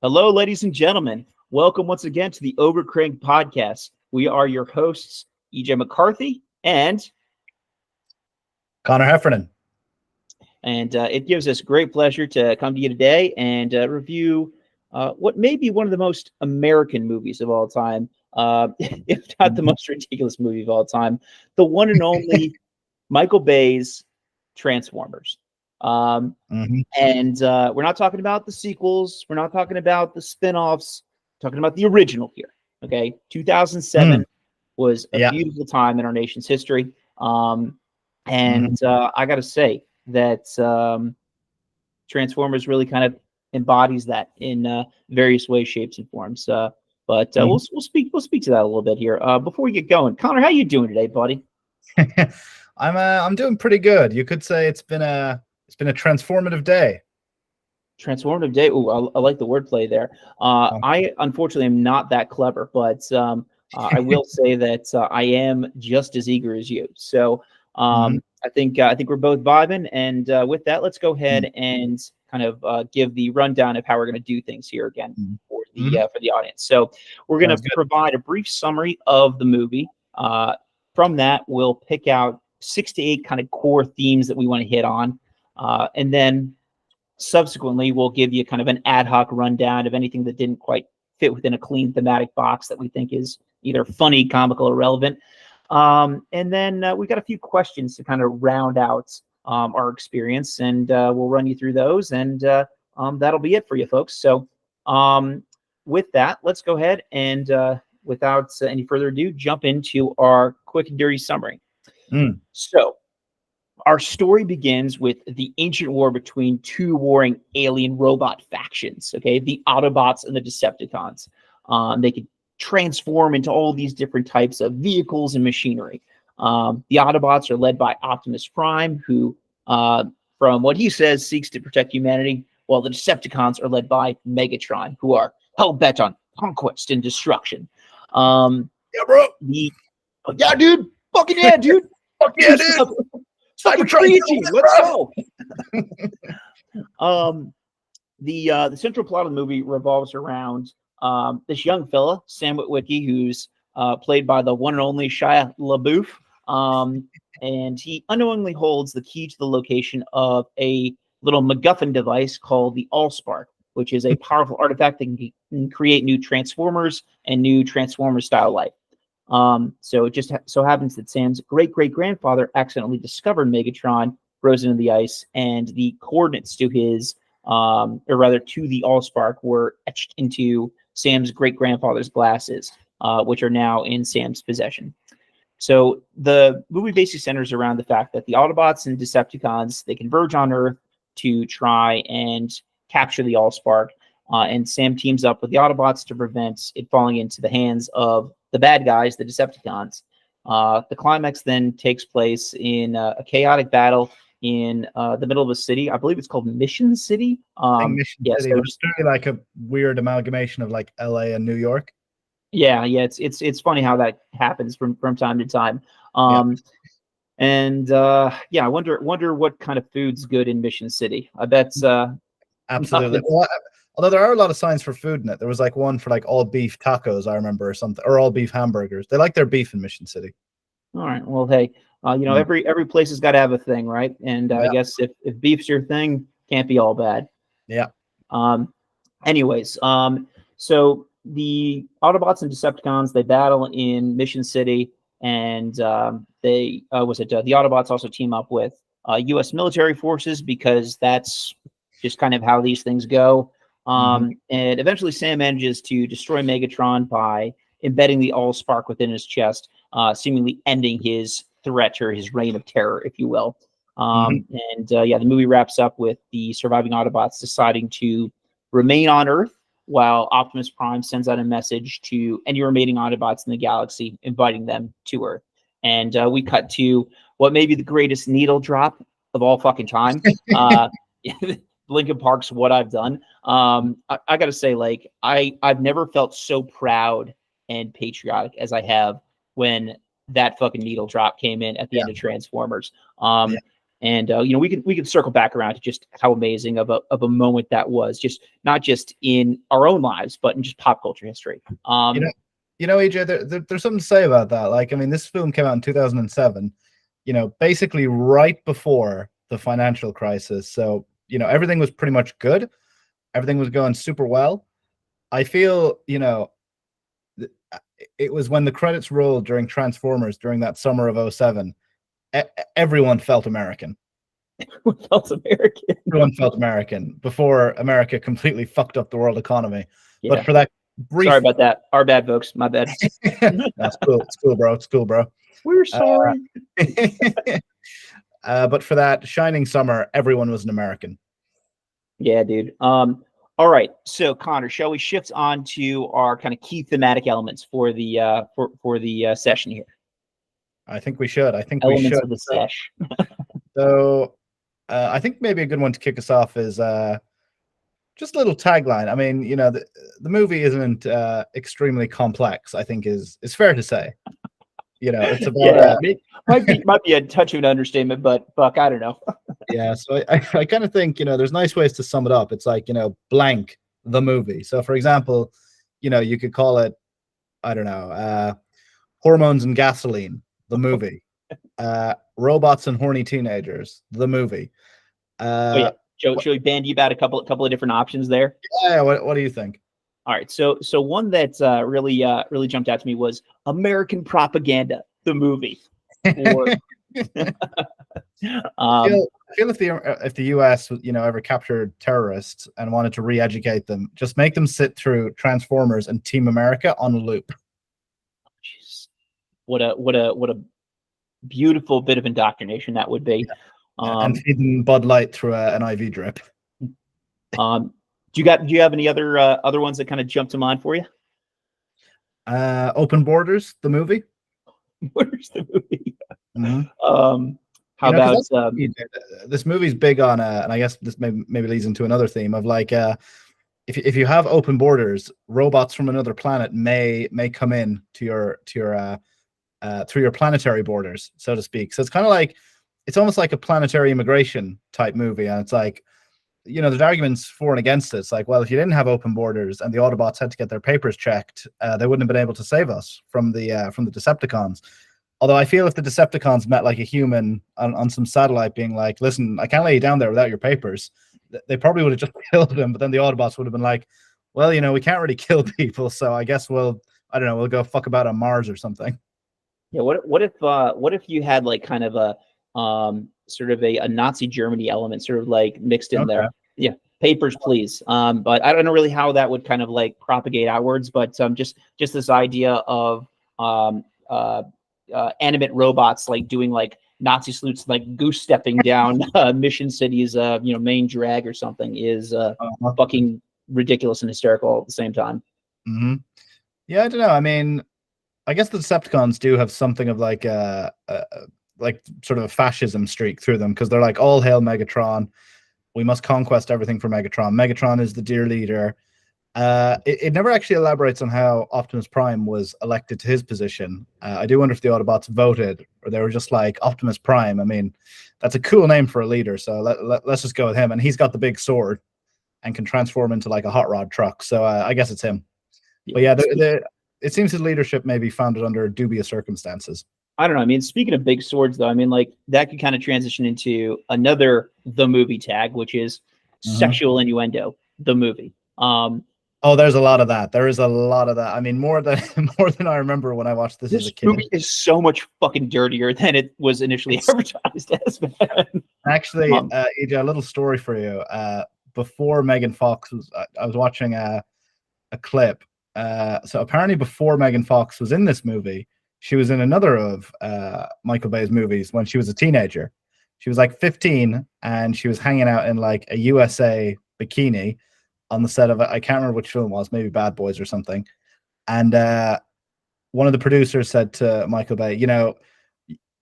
Hello, ladies and gentlemen. Welcome once again to the Overcrank Podcast. We are your hosts, EJ McCarthy and Conor Heffernan. It gives us great pleasure to come to you today and review what may be one of the most American movies of all time, if not the most ridiculous movie of all time, the one and only Michael Bay's Transformers. And we're not talking about the sequels. We're not talking about the spinoffs. We're talking about the original here. Okay, 2007 was a beautiful time in our nation's history. I got to say that Transformers really kind of embodies that in various ways, shapes, and forms. We'll speak to that a little bit here. Before we get going, Connor, how you doing today, buddy? I'm doing pretty good. You could say it's been a transformative day. Transformative day. Ooh, I like the wordplay there. I unfortunately am not that clever, but I will say that I am just as eager as you. So I think we're both vibing. And with that, let's go ahead and kind of give the rundown of how we're going to do things here again for the audience. So we're going to provide a brief summary of the movie. From that, we'll pick out 6 to 8 kind of core themes that we want to hit on. And then subsequently, we'll give you kind of an ad hoc rundown of anything that didn't quite fit within a clean thematic box that we think is either funny, comical, or relevant. And then we've got a few questions to kind of round out our experience, and we'll run you through those, and that'll be it for you folks. So with that, let's go ahead and without any further ado, jump into our quick and dirty summary. So our story begins with the ancient war between 2 warring alien robot factions, okay? The Autobots and the Decepticons. They could transform into all these different types of vehicles and machinery. The Autobots are led by Optimus Prime, who, from what he says, seeks to protect humanity, while the Decepticons are led by Megatron, who are hell-bent on conquest and destruction. Yeah, bro. Yeah, dude. Fucking yeah, dude. Fuck yeah, dude. Let's go. The central plot of the movie revolves around this young fella, Sam Witwicky, who's played by the one and only Shia LaBeouf, and he unknowingly holds the key to the location of a little MacGuffin device called the Allspark, which is a powerful artifact that can create new Transformers and new Transformer-style life. So it just so happens that Sam's great-great-grandfather accidentally discovered Megatron frozen in the ice, and the coordinates to his, or rather to the Allspark, were etched into Sam's great-grandfather's glasses, which are now in Sam's possession. So the movie basically centers around the fact that the Autobots and Decepticons, they converge on Earth to try and capture the Allspark, and Sam teams up with the Autobots to prevent it falling into the hands of the bad guys, the Decepticons. The climax then takes place in a chaotic battle in the middle of a city. I believe it's called Mission City. Mission City. It's really like a weird amalgamation of like LA and New York. Yeah. It's funny how that happens from time to time. I wonder what kind of food's good in Mission City. I bet. Absolutely. Well, although there are a lot of signs for food in it. There was like one for like all beef tacos, I remember, or something, or all beef hamburgers. They like their beef in Mission City. All right. Well, hey, every place has got to have a thing, right? And I guess if beef's your thing, can't be all bad. Yeah. So the Autobots and Decepticons, they battle in Mission City, and the Autobots also team up with U.S. military forces, because that's just kind of how these things go. And eventually Sam manages to destroy Megatron by embedding the Allspark within his chest, seemingly ending his threat or his reign of terror, if you will. The movie wraps up with the surviving Autobots deciding to remain on Earth, while Optimus Prime sends out a message to any remaining Autobots in the galaxy, inviting them to Earth. And we cut to what may be the greatest needle drop of all fucking time. Linkin Park's What I've Done. I got to say, like, I've never felt so proud and patriotic as I have when that fucking needle drop came in at the end of Transformers. And we can circle back around to just how amazing of a moment that was, just not just in our own lives, but in just pop culture history. EJ, there's something to say about that. Like, I mean, this film came out in 2007, basically right before the financial crisis. So, everything was pretty much good. Everything was going super well. I feel, it was when the credits rolled during Transformers during that summer of 2007, everyone felt American. Felt American. Everyone felt American before America completely fucked up the world economy. Yeah. But for that brief... Sorry about that. Our bad, folks. My bad. That's cool. It's cool, bro. It's cool, bro. We're sorry. But for that shining summer, everyone was an American. Yeah, dude. All right. So, Connor, shall we shift on to our kind of key thematic elements for the for the session here? I think we should. Elements of the sesh. So, I think maybe a good one to kick us off is just a little tagline. I mean, the movie isn't extremely complex, I think is fair to say. It's about might be a touch of an understatement, but Buck, I don't know. Yeah, so I kind of think, there's nice ways to sum it up. It's like, blank the movie. So for example, you could call it, I don't know, Hormones and Gasoline, the movie. Robots and Horny Teenagers, the movie. Joe, should we band you about a couple of different options there? Yeah, what do you think? All right, so one that really jumped out to me was American Propaganda, the movie. Or, I feel if the US ever captured terrorists and wanted to re-educate them, just make them sit through Transformers and Team America on a loop. Jeez. What a beautiful bit of indoctrination that would be. Yeah. And feeding Bud Light through an IV drip. Do you have any other ones that kind of jump to mind for you? Open Borders, the movie. Borders, the movie. Mm-hmm. How about this movie's big on and I guess this maybe leads into another theme of like if you have open borders, robots from another planet may come in to your through your planetary borders, so to speak. So it's kind of like, it's almost like a planetary immigration type movie, and it's like, there's arguments for and against it. It's like, well, if you didn't have open borders and the Autobots had to get their papers checked, they wouldn't have been able to save us from the Decepticons. Although I feel if the Decepticons met like a human on some satellite being like, listen, I can't lay you down there without your papers, they probably would have just killed them. But then the Autobots would have been like, well, we can't really kill people, so I guess we'll go fuck about on Mars or something. Yeah, what if you had like kind of a sort of a Nazi Germany element sort of like mixed in there? Yeah, papers, please. But I don't know really how that would kind of like propagate outwards, but just this idea of animate robots like doing like Nazi salutes, like goose stepping down Mission City's main drag or something is fucking ridiculous and hysterical all at the same time. Mm-hmm. Yeah, I don't know. I mean, I guess the Decepticons do have something of like like sort of a fascism streak through them, because they're like, all hail Megatron, we must conquest everything for Megatron. Megatron is the dear leader. It never actually elaborates on how Optimus Prime was elected to his position. I do wonder if the Autobots voted, or they were just like, Optimus Prime, I mean, that's a cool name for a leader, so let's just go with him. And he's got the big sword and can transform into like a hot rod truck, so I guess it's him. But yeah, it seems his leadership may be founded under dubious circumstances. I don't know. I mean, speaking of big swords, though, I mean, like that could kind of transition into another the movie tag, which is sexual innuendo, the movie. Oh, there's a lot of that. There is a lot of that. I mean, more than I remember when I watched this as a kid. This movie is so much fucking dirtier than it was initially advertised as, man. Actually, EJ, a little story for you. Before Megan Fox was, I was watching a clip. So apparently, before Megan Fox was in this movie, she was in another of Michael Bay's movies when she was a teenager. She was like 15, and she was hanging out in like a USA bikini on the set of I can't remember which film it was, maybe Bad Boys or something. And one of the producers said to Michael Bay,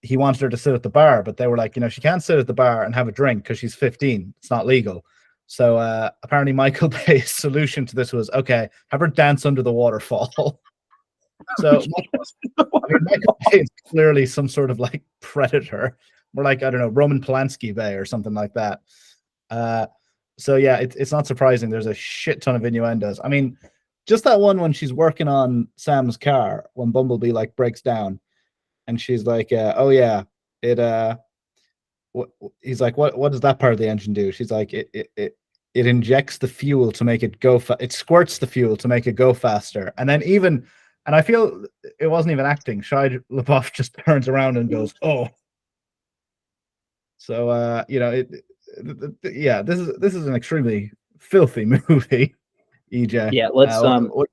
he wanted her to sit at the bar, but they were like, she can't sit at the bar and have a drink because she's 15. It's not legal. So apparently Michael Bay's solution to this was, okay, have her dance under the waterfall. So Michael Bay is clearly some sort of like predator We're like, I don't know, Roman Polanski Bay or something like that. So yeah, it's not surprising. There's a shit ton of innuendos. I mean, just that one when she's working on Sam's car when Bumblebee like breaks down, and she's like, "Oh yeah, it." He's like, "What does that part of the engine do?" She's like, "It injects the fuel to make it go. It squirts the fuel to make it go faster." And then and I feel it wasn't even acting. Shia LaBeouf just turns around and goes, "Oh." So yeah, this is an extremely filthy movie, EJ. Yeah, let's What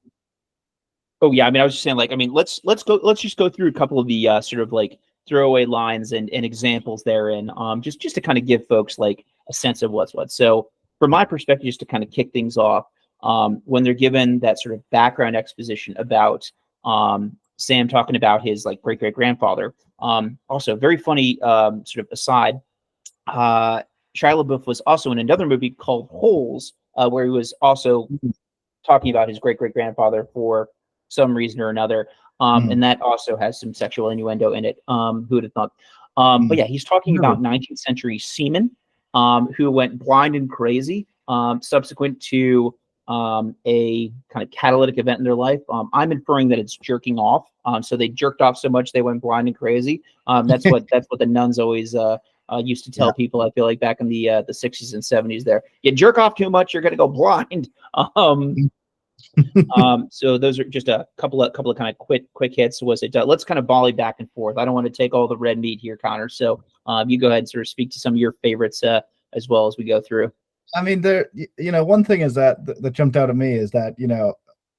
Oh yeah, I mean, I was just saying, like, I mean, let's just go through a couple of the sort of like throwaway lines and examples therein, just to kind of give folks like a sense of what's what. So, from my perspective, just to kind of kick things off, when they're given that sort of background exposition about Sam talking about his like great great grandfather, also very funny sort of aside. Shia LaBeouf was also in another movie called Holes, where he was also talking about his great great grandfather for some reason or another. mm, And that also has some sexual innuendo in it. Who would have thought? But mm. yeah, he's talking Really? about 19th century seamen who went blind and crazy subsequent to a kind of catalytic event in their life. I'm inferring that it's jerking off. So they jerked off so much they went blind and crazy. That's what the nuns always used to Yeah. tell people. I feel like back in the 60s and 70s, there, you jerk off too much, you're gonna go blind. So those are just a couple of kind of quick hits. Was it? Let's kind of volley back and forth. I don't want to take all the red meat here, Connor. So you go ahead and sort of speak to some of your favorites as well as we go through. I mean, one thing is that jumped out at me is that,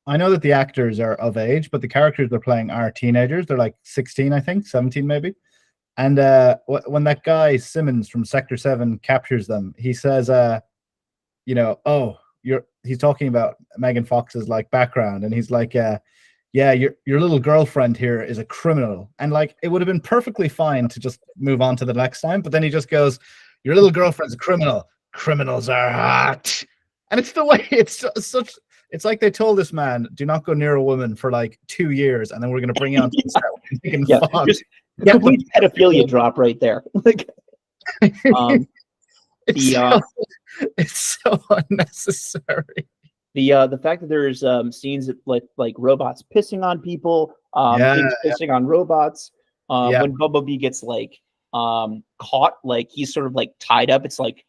I know that the actors are of age, but the characters they're playing are teenagers. They're like 16, I think, 17 maybe. And when that guy Simmons from Sector 7 captures them, he says, "Oh, he's talking about Megan Fox's like background, and he's like, yeah, your little girlfriend here is a criminal." And like, it would have been perfectly fine to just move on to the next time, but then he just goes, "Your little girlfriend's a criminal. Criminals are hot." And it's the way it's like they told this man, "Do not go near a woman for like 2 years, and then we're going to bring you on to the set and you can Yeah, fuck." just complete pedophilia drop right there. Like, it's the it's so unnecessary. the fact that there's scenes of, like robots pissing on people, Yeah, things pissing on robots. yeah, When Bumblebee gets like caught, like he's sort of like tied up. It's like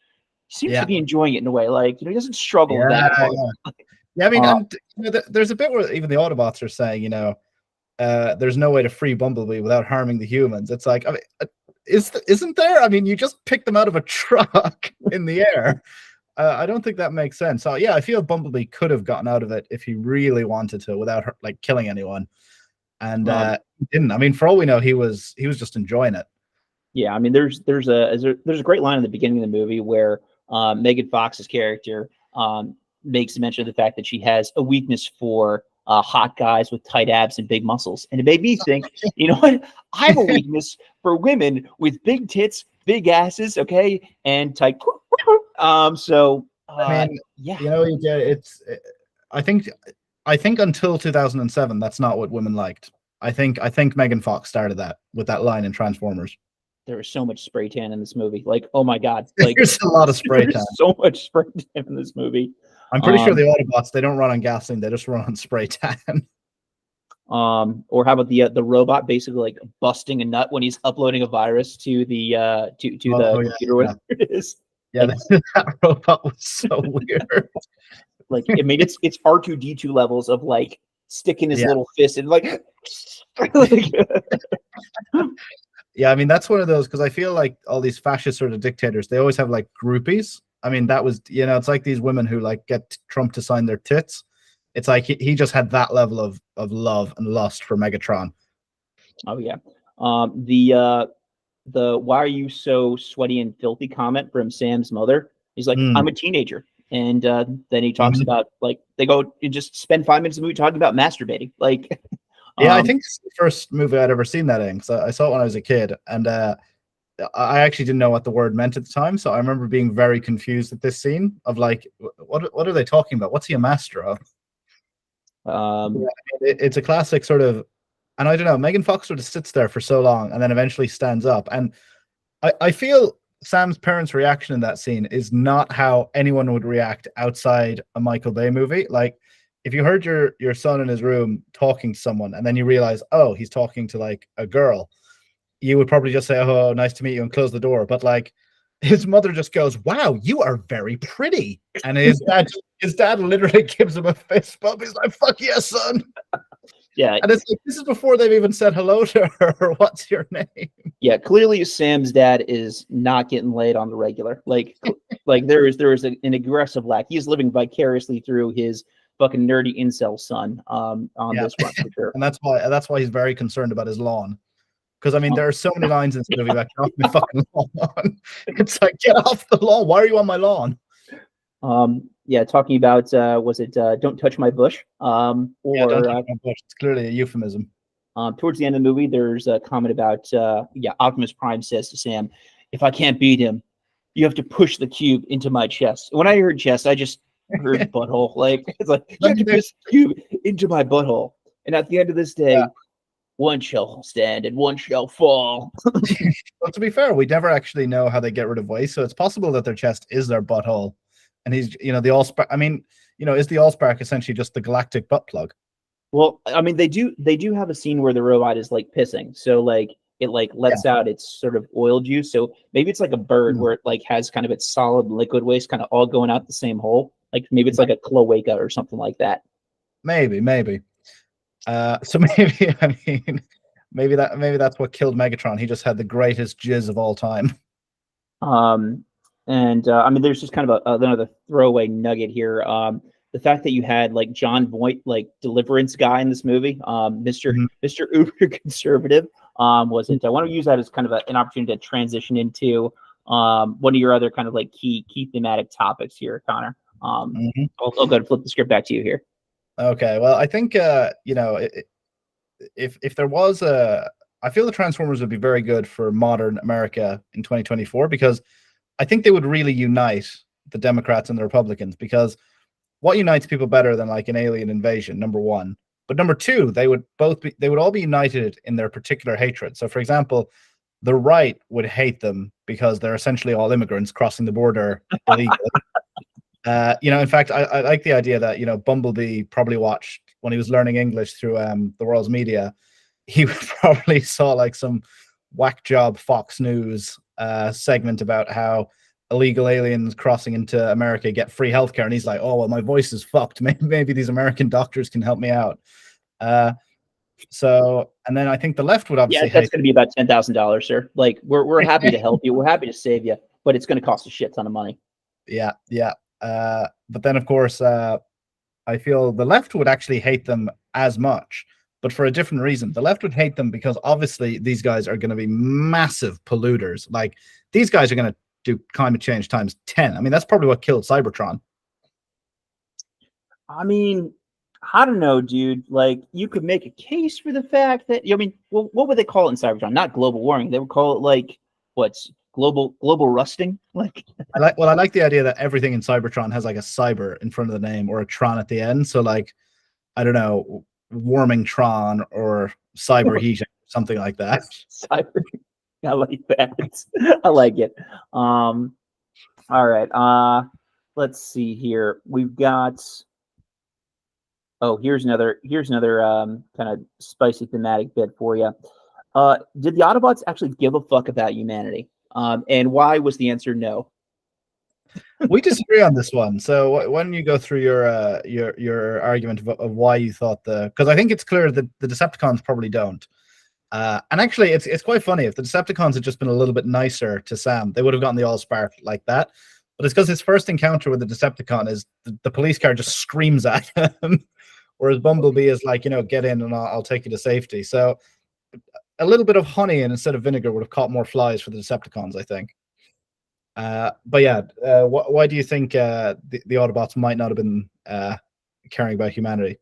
he seems to yeah, be enjoying it in a way. Like, he doesn't struggle that yeah, hard. yeah. Yeah, I mean, Uh, and there's a bit where even the Autobots are saying, there's no way to free Bumblebee without harming the humans. It's like, I mean, isn't there? I mean, you just pick them out of a truck in the air. I don't think that makes sense. So yeah, I feel Bumblebee could have gotten out of it if he really wanted to, without like killing anyone, and um, he didn't. I mean, for all we know, he was just enjoying it. Yeah, I mean, there's a great line in the beginning of the movie where Megan Fox's character makes mention of the fact that she has a weakness for hot guys with tight abs and big muscles, and it made me think, you know what? I have a weakness for women with big tits, big asses, okay, and tight. So I mean, yeah, it's. I think until 2007, that's not what women liked. I think Megan Fox started that with that line in Transformers. there was so much spray tan in this movie. Like, oh my god, like There's a lot of spray tan. there's so much spray tan in this movie. I'm pretty sure the Autobots, they don't run on gasoline, they just run on spray tan. Or how about the robot basically like busting a nut when he's uploading a virus to the to the computer, whatever it is. Yeah, Like, that robot was so weird. like, I mean, it's R2D2 levels of like sticking his little fist and like, like Yeah, I mean, that's one of those, because I feel like all these fascist sort of dictators, they always have like groupies. I mean, that was, it's like these women who like get Trump to sign their tits. It's like he just had that level of love and lust for Megatron. Oh yeah. The "why are you so sweaty and filthy" comment from Sam's mother. He's like, I'm a teenager. And then he talks about like they go and just spend 5 minutes of the movie talking about masturbating. Like, yeah, I think it's the first movie I'd ever seen that in, because I saw it when I was a kid, and I actually didn't know what the word meant at the time. So I remember being very confused at this scene of like, what are they talking about? What's he a master of? It's a classic sort of, and I don't know, Megan Fox sort of sits there for so long and then eventually stands up. And I feel Sam's parents' reaction in that scene is not how anyone would react outside a Michael Bay movie. Like, if you heard your son in his room talking to someone, and then you realize, oh, he's talking to like a girl, you would probably just say, "Oh, nice to meet you," and close the door. But like, his mother just goes, "Wow, you are very pretty," and his dad literally gives him a fist bump. He's like, "Fuck yes, son." Yeah, And it's like, this is before they've even said hello to her. What's your name? yeah. Clearly, Sam's dad is not getting laid on the regular. Like there is an aggressive lack. He's living vicariously through his fucking nerdy incel son. On this one for sure. And that's why he's very concerned about his lawn. Because I mean, there are so many lines in this movie about get off my fucking lawn. It's like, get off the lawn. Why are you on my lawn? Yeah, talking about was it "Don't Touch My Bush"? Don't touch my bush. It's clearly a euphemism. Towards the end of the movie, there's a comment about Optimus Prime says to Sam, "If I can't beat him, you have to push the cube into my chest." When I heard chest, I just heard butthole. Like it's like you have to push the cube into my butthole. And at the end of this day, one shall stand and one shall fall. Well, to be fair, we never actually know how they get rid of waste, so it's possible that their chest is their butthole. And he's, the Allspark. I mean, is the Allspark essentially just the galactic butt plug? Well, I mean, they do have a scene where the robot is like pissing, so like it like lets out its sort of oil juice. So maybe it's like a bird where it like has kind of its solid liquid waste kind of all going out the same hole. Like maybe it's like a cloaca or something like that. Maybe. So maybe I mean, maybe that's what killed Megatron. He just had the greatest jizz of all time. And I mean, there's just kind of another throwaway nugget here. The fact that you had like John Voight, like deliverance guy in this movie, Mr. Uber conservative, was it? I want to use that as kind of an opportunity to transition into one of your other kind of like key thematic topics here, Connor. I'll go ahead and flip the script back to you here. Okay, well, I think if there was I feel the Transformers would be very good for modern America in 2024 because I think they would really unite the Democrats and the Republicans, because what unites people better than like an alien invasion, number one, but number two, they would all be united in their particular hatred. So for example, the right would hate them because they're essentially all immigrants crossing the border illegally. In fact, I like the idea that, Bumblebee probably watched when he was learning English through the world's media. He probably saw like some whack job Fox News segment about how illegal aliens crossing into America get free healthcare, and he's like, "Oh well, my voice is fucked. Maybe these American doctors can help me out." So, and then I think the left would obviously that's going to be about $10,000, sir. Like we're happy to help you. We're happy to save you, but it's going to cost a shit ton of money. Yeah. But then, of course, I feel the left would actually hate them as much, but for a different reason. The left would hate them because obviously these guys are going to be massive polluters. Like these guys are going to do climate change times 10. I mean, that's probably what killed Cybertron. I mean, I don't know, dude. Like you could make a case for the fact that, well, what would they call it in Cybertron? Not global warming. They would call it like what's global rusting. Like I like the idea that everything in Cybertron has like a cyber in front of the name or a Tron at the end. So like, I don't know, warming Tron or cyber heating, something like that. Cyber. I like that. I like it. All right. Let's see here. We've got. Oh, here's another kind of spicy thematic bit for you. Did the Autobots actually give a fuck about humanity? And why was the answer no? We disagree on this one. So why don't you go through your argument of why you thought because I think it's clear that the Decepticons probably don't. And actually, it's quite funny. If the Decepticons had just been a little bit nicer to Sam, they would have gotten the Allspark like that. But it's because his first encounter with the Decepticon is the police car just screams at him, whereas Bumblebee is like, get in and I'll take you to safety. So a little bit of honey instead of vinegar would have caught more flies for the Decepticons, I think. But yeah, why do you think the Autobots might not have been caring about humanity?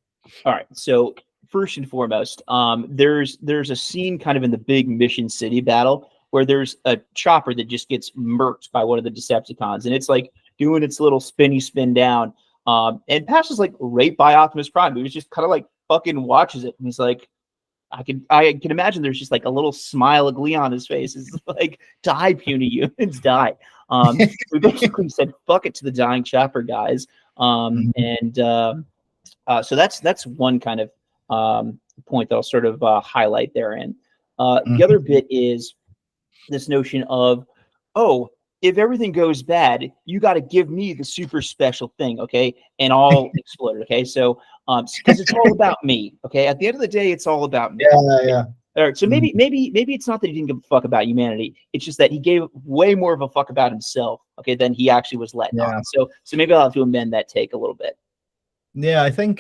All right, so first and foremost, there's a scene kind of in the big Mission City battle where there's a chopper that just gets murked by one of the Decepticons, and it's like doing its little spinny spin down, and passes like right by Optimus Prime. He was just kind of like fucking watches it, and he's like, I can imagine there's just like a little smile of glee on his face. It's like, die, puny humans, die. We basically said fuck it to the dying chopper guys. And so that's one kind of point that I'll sort of highlight therein. The other bit is this notion of, oh, if everything goes bad, you got to give me the super special thing, okay? And I'll explode, okay? So, because it's all about me, okay? At the end of the day, it's all about me. Yeah. All right, so maybe it's not that he didn't give a fuck about humanity. It's just that he gave way more of a fuck about himself, okay, than he actually was letting on. So maybe I'll have to amend that take a little bit. Yeah, I think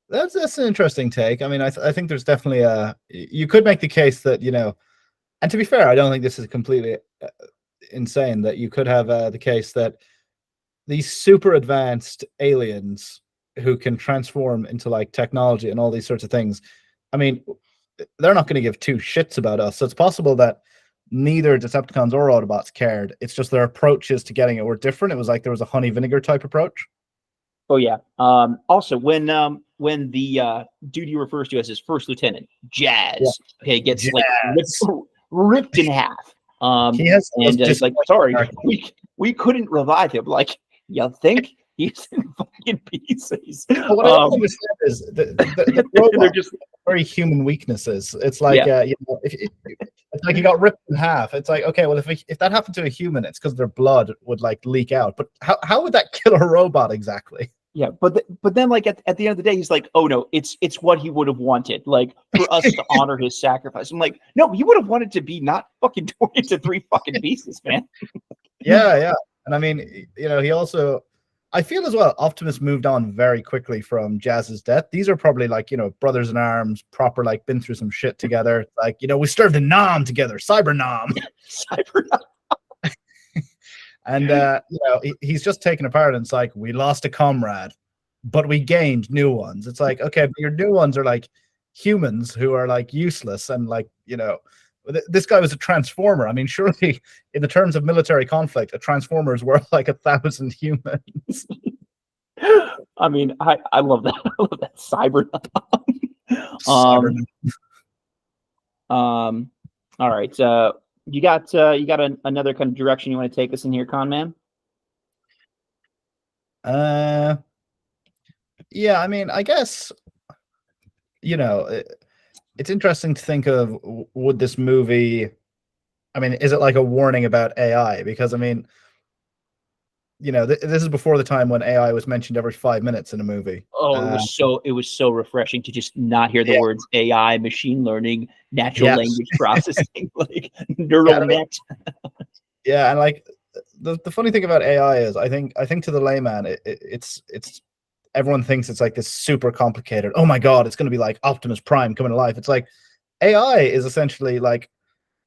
that's an interesting take. I mean, I think there's definitely you could make the case that, and to be fair, I don't think this is completely insane, that you could have the case that these super advanced aliens who can transform into like technology and all these sorts of things, I mean, they're not going to give two shits about us. So it's possible that neither Decepticons or Autobots cared. It's just their approaches to getting it were different. It was like there was a honey vinegar type approach. Oh yeah. Also, when the dude he refers to as his first lieutenant, Jazz, okay, gets like ripped in half. He has, and he's like, sorry, we couldn't revive him. Like, you think he's in fucking pieces? But what I don't understand is the robots, they're just very human weaknesses. It's like, it's like he got ripped in half. It's like, okay, well, if that happened to a human, it's because their blood would like leak out. But how would that kill a robot exactly? Yeah, but then like at the end of the day, he's like, oh no, it's what he would have wanted, like for us to honor his sacrifice. I'm like, no, he would have wanted to be not fucking torn into 3 fucking pieces, man. Yeah. And I mean, he also, I feel as well, Optimus moved on very quickly from Jazz's death. These are probably like, brothers in arms, proper, like been through some shit together. Like, we served in Nam together, Cyber Nam. Cyber Nam. And, he's just taken apart, and it's like, we lost a comrade, but we gained new ones. It's like, okay, but your new ones are like humans who are like useless. And like, this guy was a transformer. I mean, surely in the terms of military conflict, a transformer is worth like 1,000 humans. I mean, I love that. I love that Cyber Nam. All right. You got another kind of direction you want to take us in here, Con Man? Yeah, I mean, I guess, it's interesting to think of, would this movie, I mean, is it like a warning about AI? Because I mean, this is before the time when AI was mentioned every 5 minutes in a movie. Oh, it was so refreshing to just not hear the words AI, machine learning, natural language processing, like neural net. Yeah, and like the funny thing about AI is, I think to the layman, it's everyone thinks it's like this super complicated. Oh my god, it's going to be like Optimus Prime coming to life. It's like AI is essentially like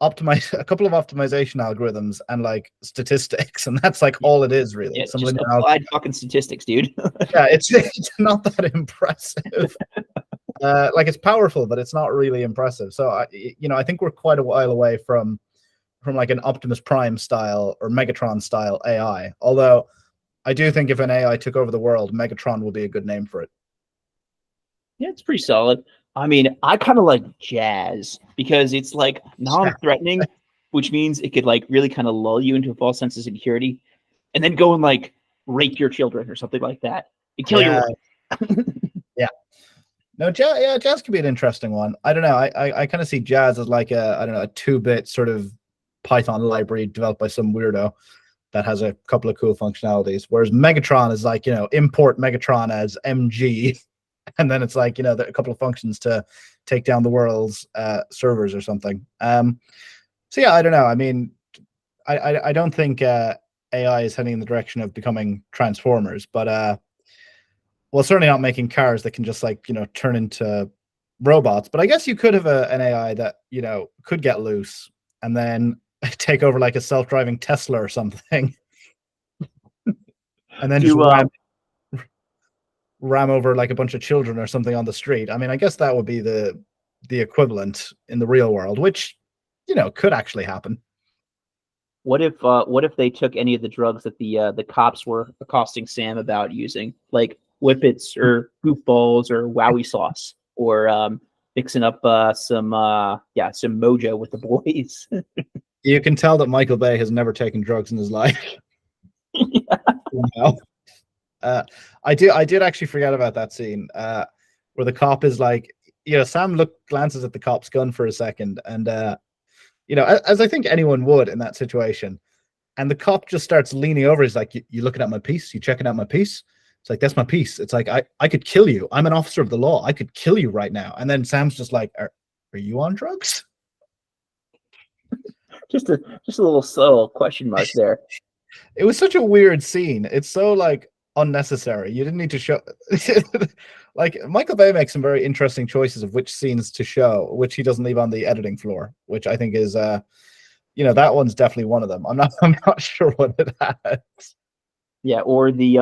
optimize a couple of optimization algorithms and like statistics, and that's like all it is really. Some just applied fucking statistics, dude. Yeah, it's not that impressive. Like, it's powerful, but it's not really impressive. So I think we're quite a while away from like an Optimus Prime style or Megatron style AI. Although I do think if an AI took over the world, Megatron will be a good name for it. Yeah, it's pretty solid. I mean, I kind of like Jazz because it's like non-threatening, which means it could like really kind of lull you into a false sense of security, and then go and like rape your children or something like that and kill your wife. Yeah. No, Jazz could be an interesting one. I don't know. I kind of see Jazz as like a 2-bit sort of Python library developed by some weirdo that has a couple of cool functionalities. Whereas Megatron is like, import Megatron as MG. And then it's like, a couple of functions to take down the world's servers or something. So yeah, I don't know. I mean, I don't think AI is heading in the direction of becoming Transformers, but well, certainly not making cars that can just like, turn into robots. But I guess you could have an AI that, could get loose and then take over like a self-driving Tesla or something. And then just ram over like a bunch of children or something on the street. I mean, I guess that would be the equivalent in the real world, which, could actually happen. What if they took any of the drugs that the cops were accosting Sam about using, like whippets or goofballs or wowie sauce? or mixing up some mojo with the boys. You can tell that Michael Bay has never taken drugs in his life. Yeah. I did actually forget about that scene where the cop is like, Sam glances at the cop's gun for a second, and as I think anyone would in that situation, and the cop just starts leaning over. He's like, "You looking at my piece? You checking out my piece?" It's like, "That's my piece." It's like, I could kill you. I'm an officer of the law. I could kill you right now. And then Sam's just like, "Are you on drugs?" Just a little subtle question mark there. It was such a weird scene. It's so like unnecessary. You didn't need to show. Like, Michael Bay makes some very interesting choices of which scenes to show, which he doesn't leave on the editing floor, which I think is that one's definitely one of them. I'm not sure what it has. Yeah, or the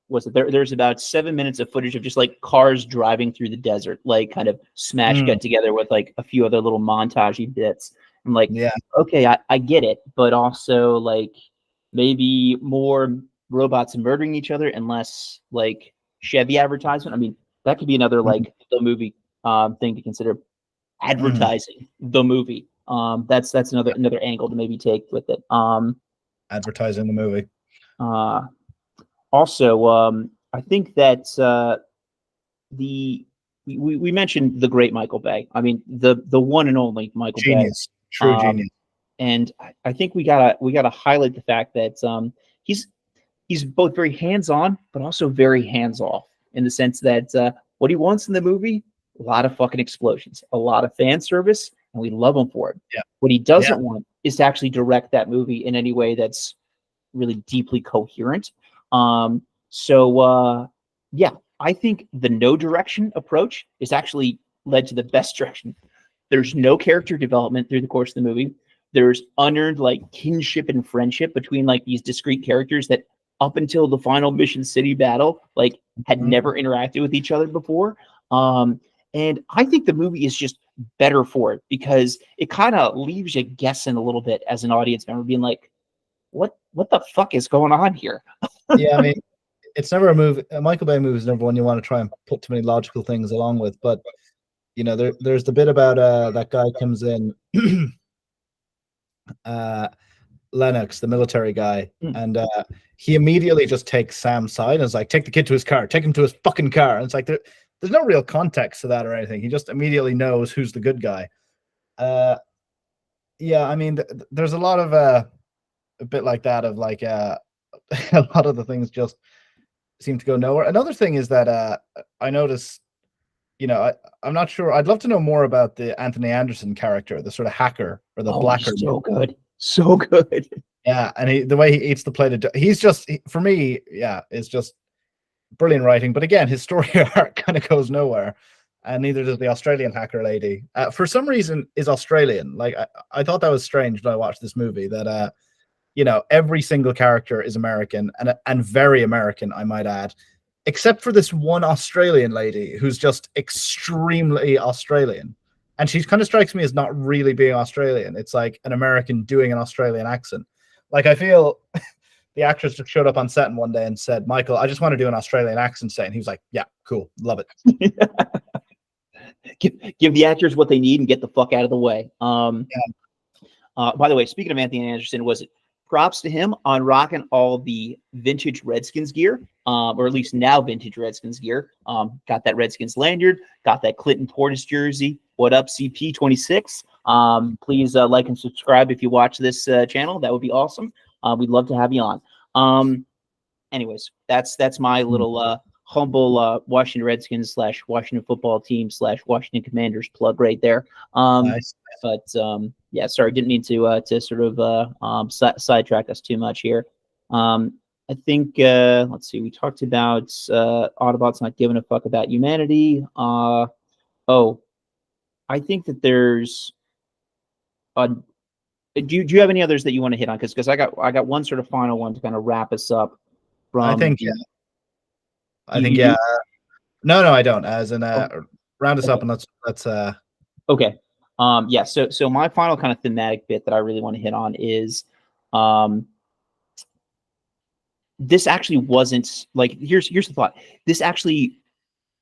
was it there's about 7 minutes of footage of just like cars driving through the desert, like kind of smash cut together with like a few other little montagey bits. I'm like, Yeah. Okay, I get it, but also like maybe more robots murdering each other and less like Chevy advertisement. I mean, that could be another like the movie thing to consider, advertising the movie. That's another angle to maybe take with it. Advertising the movie. Also, I think that we mentioned the great Michael Bay. I mean, the one and only Michael Genius. Bay. True genius. And I think we gotta highlight the fact that he's both very hands-on, but also very hands-off, in the sense that what he wants in the movie, a lot of fucking explosions, a lot of fan service, and we love him for it. Yeah. What he doesn't want is to actually direct that movie in any way that's really deeply coherent. Yeah, I think the no direction approach is actually led to the best direction. There's no character development through the course of the movie. There's unearned like kinship and friendship between like these discrete characters that up until the final Mission City battle, like had never interacted with each other before. And I think the movie is just better for it, because it kind of leaves you guessing a little bit as an audience member, being like, what the fuck is going on here? Yeah, I mean, it's never a Michael Bay movie is never one you want to try and put too many logical things along with. But there's the bit about that guy comes in, Lennox, the military guy, and he immediately just takes Sam's side and is like, "Take the kid to his car, take him to his fucking car." And it's like there's no real context to that or anything. He just immediately knows who's the good guy. Yeah, I mean, there's a lot of a bit like that of like a lot of the things just seem to go nowhere. Another thing is that I noticed, I'm not sure. I'd love to know more about the Anthony Anderson character, the sort of hacker or the blacker. So good. Yeah, and the way he eats the plate of he's just for me, it's just brilliant writing. But again, his story arc kind of goes nowhere, and neither does the Australian hacker lady. For some reason, is Australian. Like I thought that was strange when I watched this movie. That every single character is American and very American, I might add, except for this one Australian lady who's just extremely Australian. And she kind of strikes me as not really being Australian. It's like an American doing an Australian accent. Like, I feel the actress just showed up on set one day and said, "Michael, I just want to do an Australian accent today." And he was like, "Yeah, cool. Love it." Give the actors what they need and get the fuck out of the way. By the way, speaking of Anthony Anderson, was it props to him on rocking all the vintage Redskins gear, or at least now vintage Redskins gear. Got that Redskins lanyard, got that Clinton Portis jersey. What up, CP26? Please like and subscribe if you watch this channel. That would be awesome. We'd love to have you on. Anyways, that's my little humble Washington Redskins / Washington football team / Washington Commanders plug right there. Nice. But yeah, sorry, didn't mean to sort of sidetrack us too much here. I think let's see, we talked about Autobots not giving a fuck about humanity. I think that there's do you have any others that you want to hit on? Because I got one sort of final one to kind of wrap us up. I think yeah. No, I don't. As in round us up and let's Okay. Yeah, so my final kind of thematic bit that I really want to hit on is this actually wasn't like, here's the thought. This actually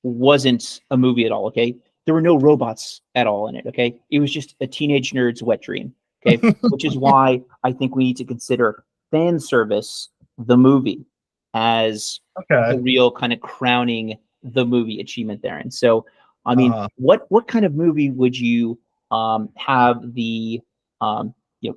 wasn't a movie at all, okay? there were no robots at all in it. Okay, it was just a teenage nerd's wet dream. Okay, which is why I think we need to consider fan service the movie as the Okay. real kind of crowning the movie achievement there. And so, I mean, Uh-huh. what kind of movie would you have the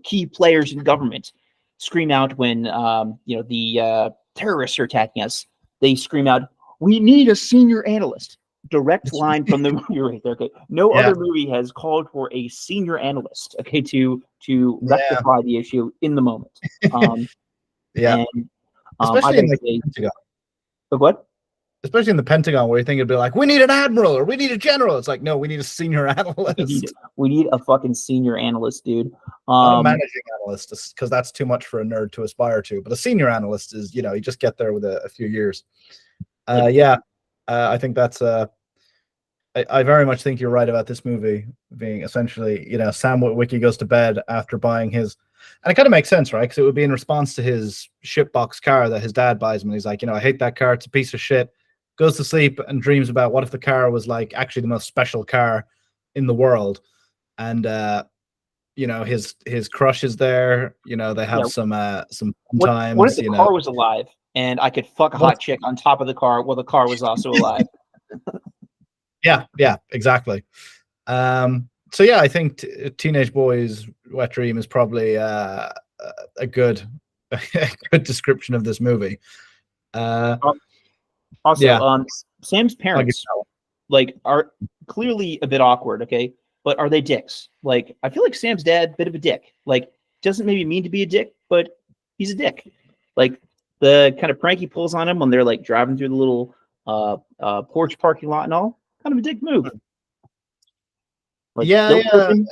key players in government scream out when the terrorists are attacking us? They scream out, "We need a senior analyst." Direct line from the movie right there. Okay, no Yeah. other movie has called for a senior analyst. Okay, to Yeah. rectify the issue in the moment. Um, Yeah. and I Especially in gotta like the say, Pentagon. what? Especially in the Pentagon, where you think it'd be like, we need an admiral or we need a general. It's like, no, we need a senior analyst, We need a fucking senior analyst, dude. not a managing analyst, because that's too much for a nerd to aspire to. But a senior analyst is, you just get there with a few years. Like, Yeah, I think that's. I very much think you're right about this movie being essentially, Sam Witwicky goes to bed after buying his, and it kind of makes sense, right? Because it would be in response to his shitbox car that his dad buys him. And he's like, I hate that car. It's a piece of shit. Goes to sleep and dreams about what if the car was like actually the most special car in the world. And his crush is there. They have some what if times. the car was alive and I could fuck a hot chick on top of the car while the car was also alive? Yeah, exactly. So yeah, I think Teenage Boy's Wet Dream is probably a good a good description of this movie. Also, Yeah, Sam's parents are clearly a bit awkward, okay? But are they dicks? Like, I feel like Sam's dad, bit of a dick. Like, doesn't maybe mean to be a dick, but he's a dick. Like, the kind of prank he pulls on him when they're like driving through the little porch parking lot and all, kind of a dick move. Like, yeah. tripping.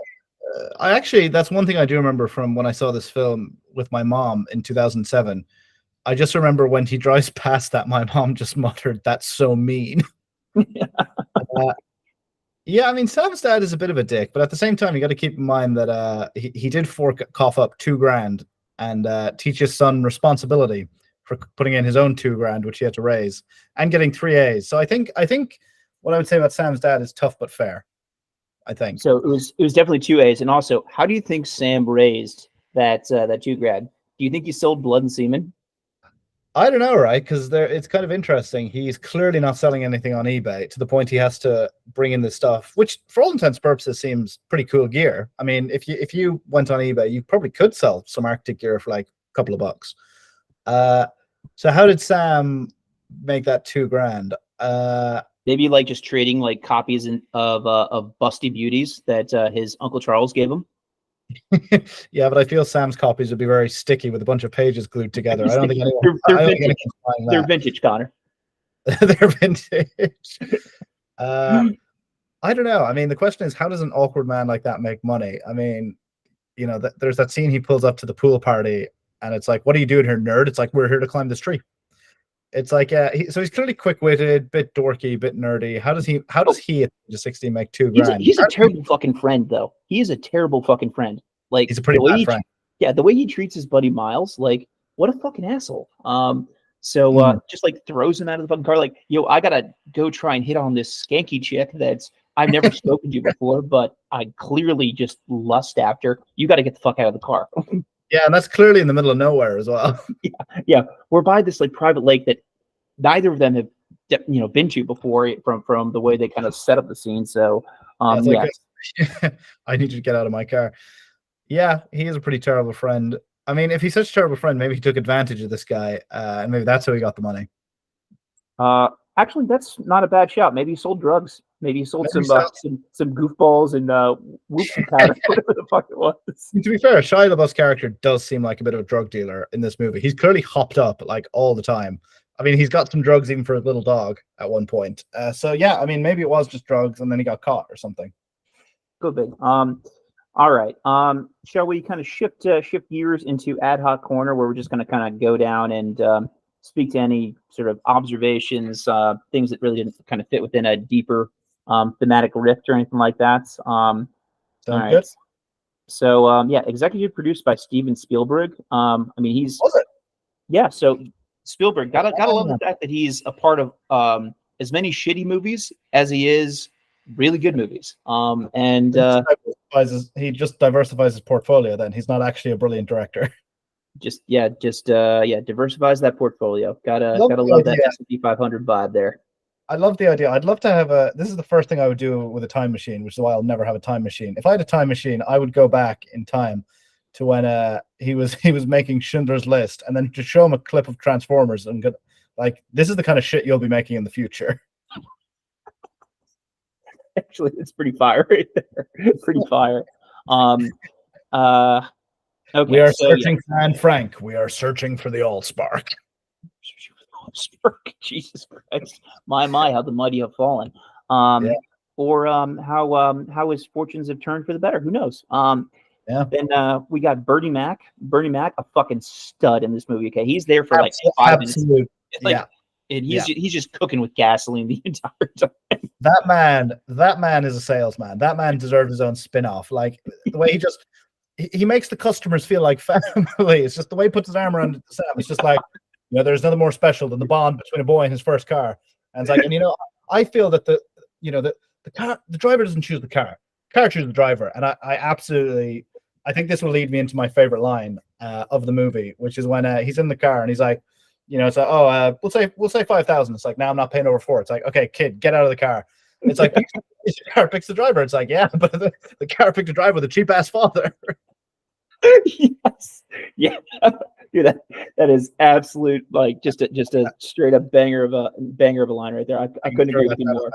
I actually, that's one thing I do remember from when I saw this film with my mom in 2007. I just remember when he drives past that, my mom just muttered, "That's so mean." Yeah, I mean, Sam's dad is a bit of a dick, but at the same time, you got to keep in mind that he did cough up $2,000 and teach his son responsibility for putting in his own $2,000, which he had to raise, and getting 3 A's. So I think what I would say about Sam's dad is tough but fair. I think. So it was definitely 2 A's. And also, how do you think Sam raised that $2,000? Do you think he sold blood and semen? I don't know, right? Because it's kind of interesting. He's clearly not selling anything on eBay to the point he has to bring in this stuff, which for all intents and purposes seems pretty cool gear. I mean, if you went on eBay, you probably could sell some Arctic gear for like a couple of bucks. So how did Sam make that $2,000? Maybe like just trading like copies of Busty Beauties that his Uncle Charles gave him. Yeah, but I feel Sam's copies would be very sticky with a bunch of pages glued together. I don't think anyone. They're vintage. They're vintage, Connor. They're vintage. I don't know. I mean, the question is, how does an awkward man like that make money? I mean, there's that scene he pulls up to the pool party, and it's like, "What are you doing here, nerd?" It's like, "We're here to climb this tree." It's like, so he's clearly quick-witted, bit dorky, bit nerdy. How does he at age of 16 make $2,000? He's a terrible fucking friend, though. He is a terrible fucking friend. Like, he's a pretty bad friend. Yeah, the way he treats his buddy Miles, like, what a fucking asshole. Just like throws him out of the fucking car, like, yo, I gotta go try and hit on this skanky chick that's I've never spoken to before, but I clearly just lust after. You got to get the fuck out of the car. Yeah, and that's clearly in the middle of nowhere as well. Yeah, we're by this like private lake that neither of them have been to before from the way they kind of set up the scene. So I need you to get out of my car. Yeah, he is a pretty terrible friend. I mean, if he's such a terrible friend, maybe he took advantage of this guy, and maybe that's how he got the money. Actually, that's not a bad shout. Maybe he sold drugs. Maybe he sold some goofballs and whoopsie powder, whatever the fuck it was. To be fair, Shia LaBeouf's character does seem like a bit of a drug dealer in this movie. He's clearly hopped up like all the time. I mean, he's got some drugs even for a little dog at one point. So yeah, I mean, maybe it was just drugs and then he got caught or something. Could be. All right. Shall we kind of shift gears into ad hoc corner, where we're just going to kind of go down and speak to any sort of observations, things that really didn't kind of fit within a deeper thematic rift or anything like that. Sounds good. So yeah, executive produced by Steven Spielberg. I mean, so Spielberg gotta love the fact that he's a part of as many shitty movies as he is really good movies. He just diversifies his portfolio. Then he's not actually a brilliant director. Just diversifies that portfolio. Gotta love that S&P 500 vibe there. I love the idea. I'd love to have this is the first thing I would do with a time machine, which is why I'll never have a time machine. If I had a time machine, I would go back in time to when he was making Schindler's List, and then to show him a clip of Transformers and go, like, this is the kind of shit you'll be making in the future. Actually, it's pretty fire right there. Pretty fire. Okay, we are searching for Anne Frank. We are searching for the Allspark. Jesus Christ. My, how the mighty have fallen. Or how his fortunes have turned for the better. Who knows? Then we got Bernie Mac. Bernie Mac, a fucking stud in this movie. Okay, he's there for like 5 minutes. And he's just cooking with gasoline the entire time. That man is a salesman. That man deserves his own spin-off. Like the way he makes the customers feel like family. It's just the way he puts his arm around Sam. It's just like, there's nothing more special than the bond between a boy and his first car. And it's like, and I feel that the driver doesn't choose the car. The car chooses the driver. And I think this will lead me into my favorite line of the movie, which is when he's in the car and he's like, it's like, we'll say 5,000. It's like, now I'm not paying over 4. It's like, okay, kid, get out of the car. It's like, the car picks the driver. It's like, yeah, but the car picked a driver with a cheap ass father. Yes, yeah, dude, that is absolute, like, just a straight up banger of a line right there. I couldn't agree with you more.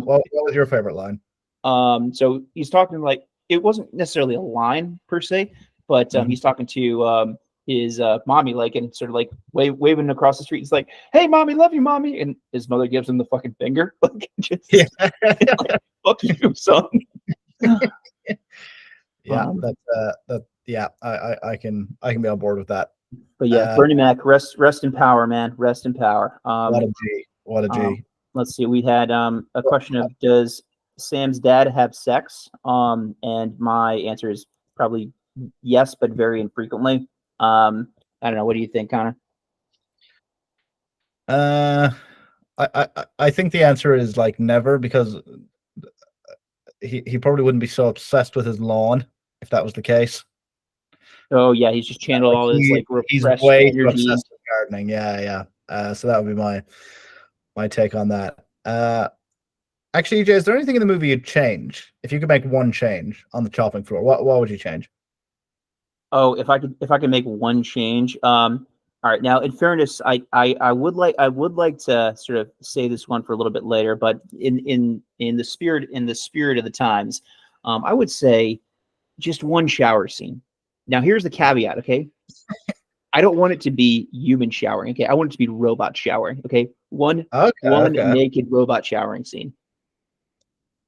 What was your favorite line? So he's talking, like, it wasn't necessarily a line per se, but he's talking to his mommy, like, and sort of like waving across the street. He's like, "Hey, mommy, love you, mommy," and his mother gives him the fucking finger. Like, like, fuck you, son. I can be on board with that. But yeah, Bernie Mac, rest in power, man. Rest in power. What a G. Let's see. We had a question of, does Sam's dad have sex? And my answer is probably yes, but very infrequently. I don't know. What do you think, Connor? I think the answer is like never, because he probably wouldn't be so obsessed with his lawn if that was the case. Oh yeah, he's just channeled all his like repressed energy. Obsessed with gardening. Yeah. So that would be my take on that. Actually, EJ, is there anything in the movie you'd change if you could make one change on the chopping floor? What would you change? Oh, if I could make one change. All right. Now, in fairness, I would like to sort of say this one for a little bit later, but in the spirit of the times, I would say just one shower scene. Now, here's the caveat. Okay, I don't want it to be human showering. Okay, I want it to be robot showering. Okay, one naked robot showering scene.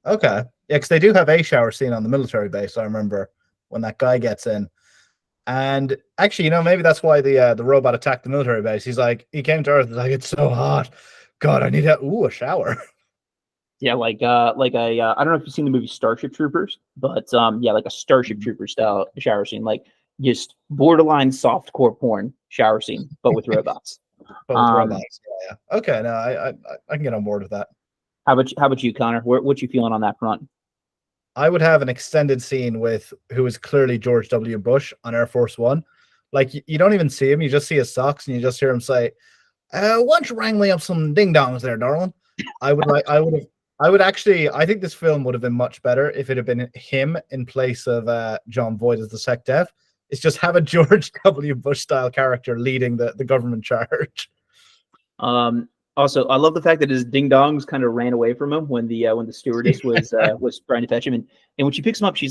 Okay, yeah, because they do have a shower scene on the military base. I remember when that guy gets in. And actually, maybe that's why the robot attacked the military base. He came to Earth, like, it's so hot. God, I need a shower. Yeah, I don't know if you've seen the movie Starship Troopers, but like a Starship Troopers style shower scene, like just borderline softcore porn shower scene, but with robots. Robots. Yeah. Okay, no, I can get on board with that. How about you, Connor? What you feeling on that front? I would have an extended scene with who is clearly George W. Bush on Air Force One. Like, you don't even see him; you just see his socks, and you just hear him say, "Why don't you wrangle me up some ding dongs there, darling?" I think this film would have been much better if it had been him in place of John Voight as the Sec Def. It's just have a George W. Bush style character leading the government charge. Also, I love the fact that his ding dongs kind of ran away from him when the stewardess was trying to fetch him, and when she picks him up, she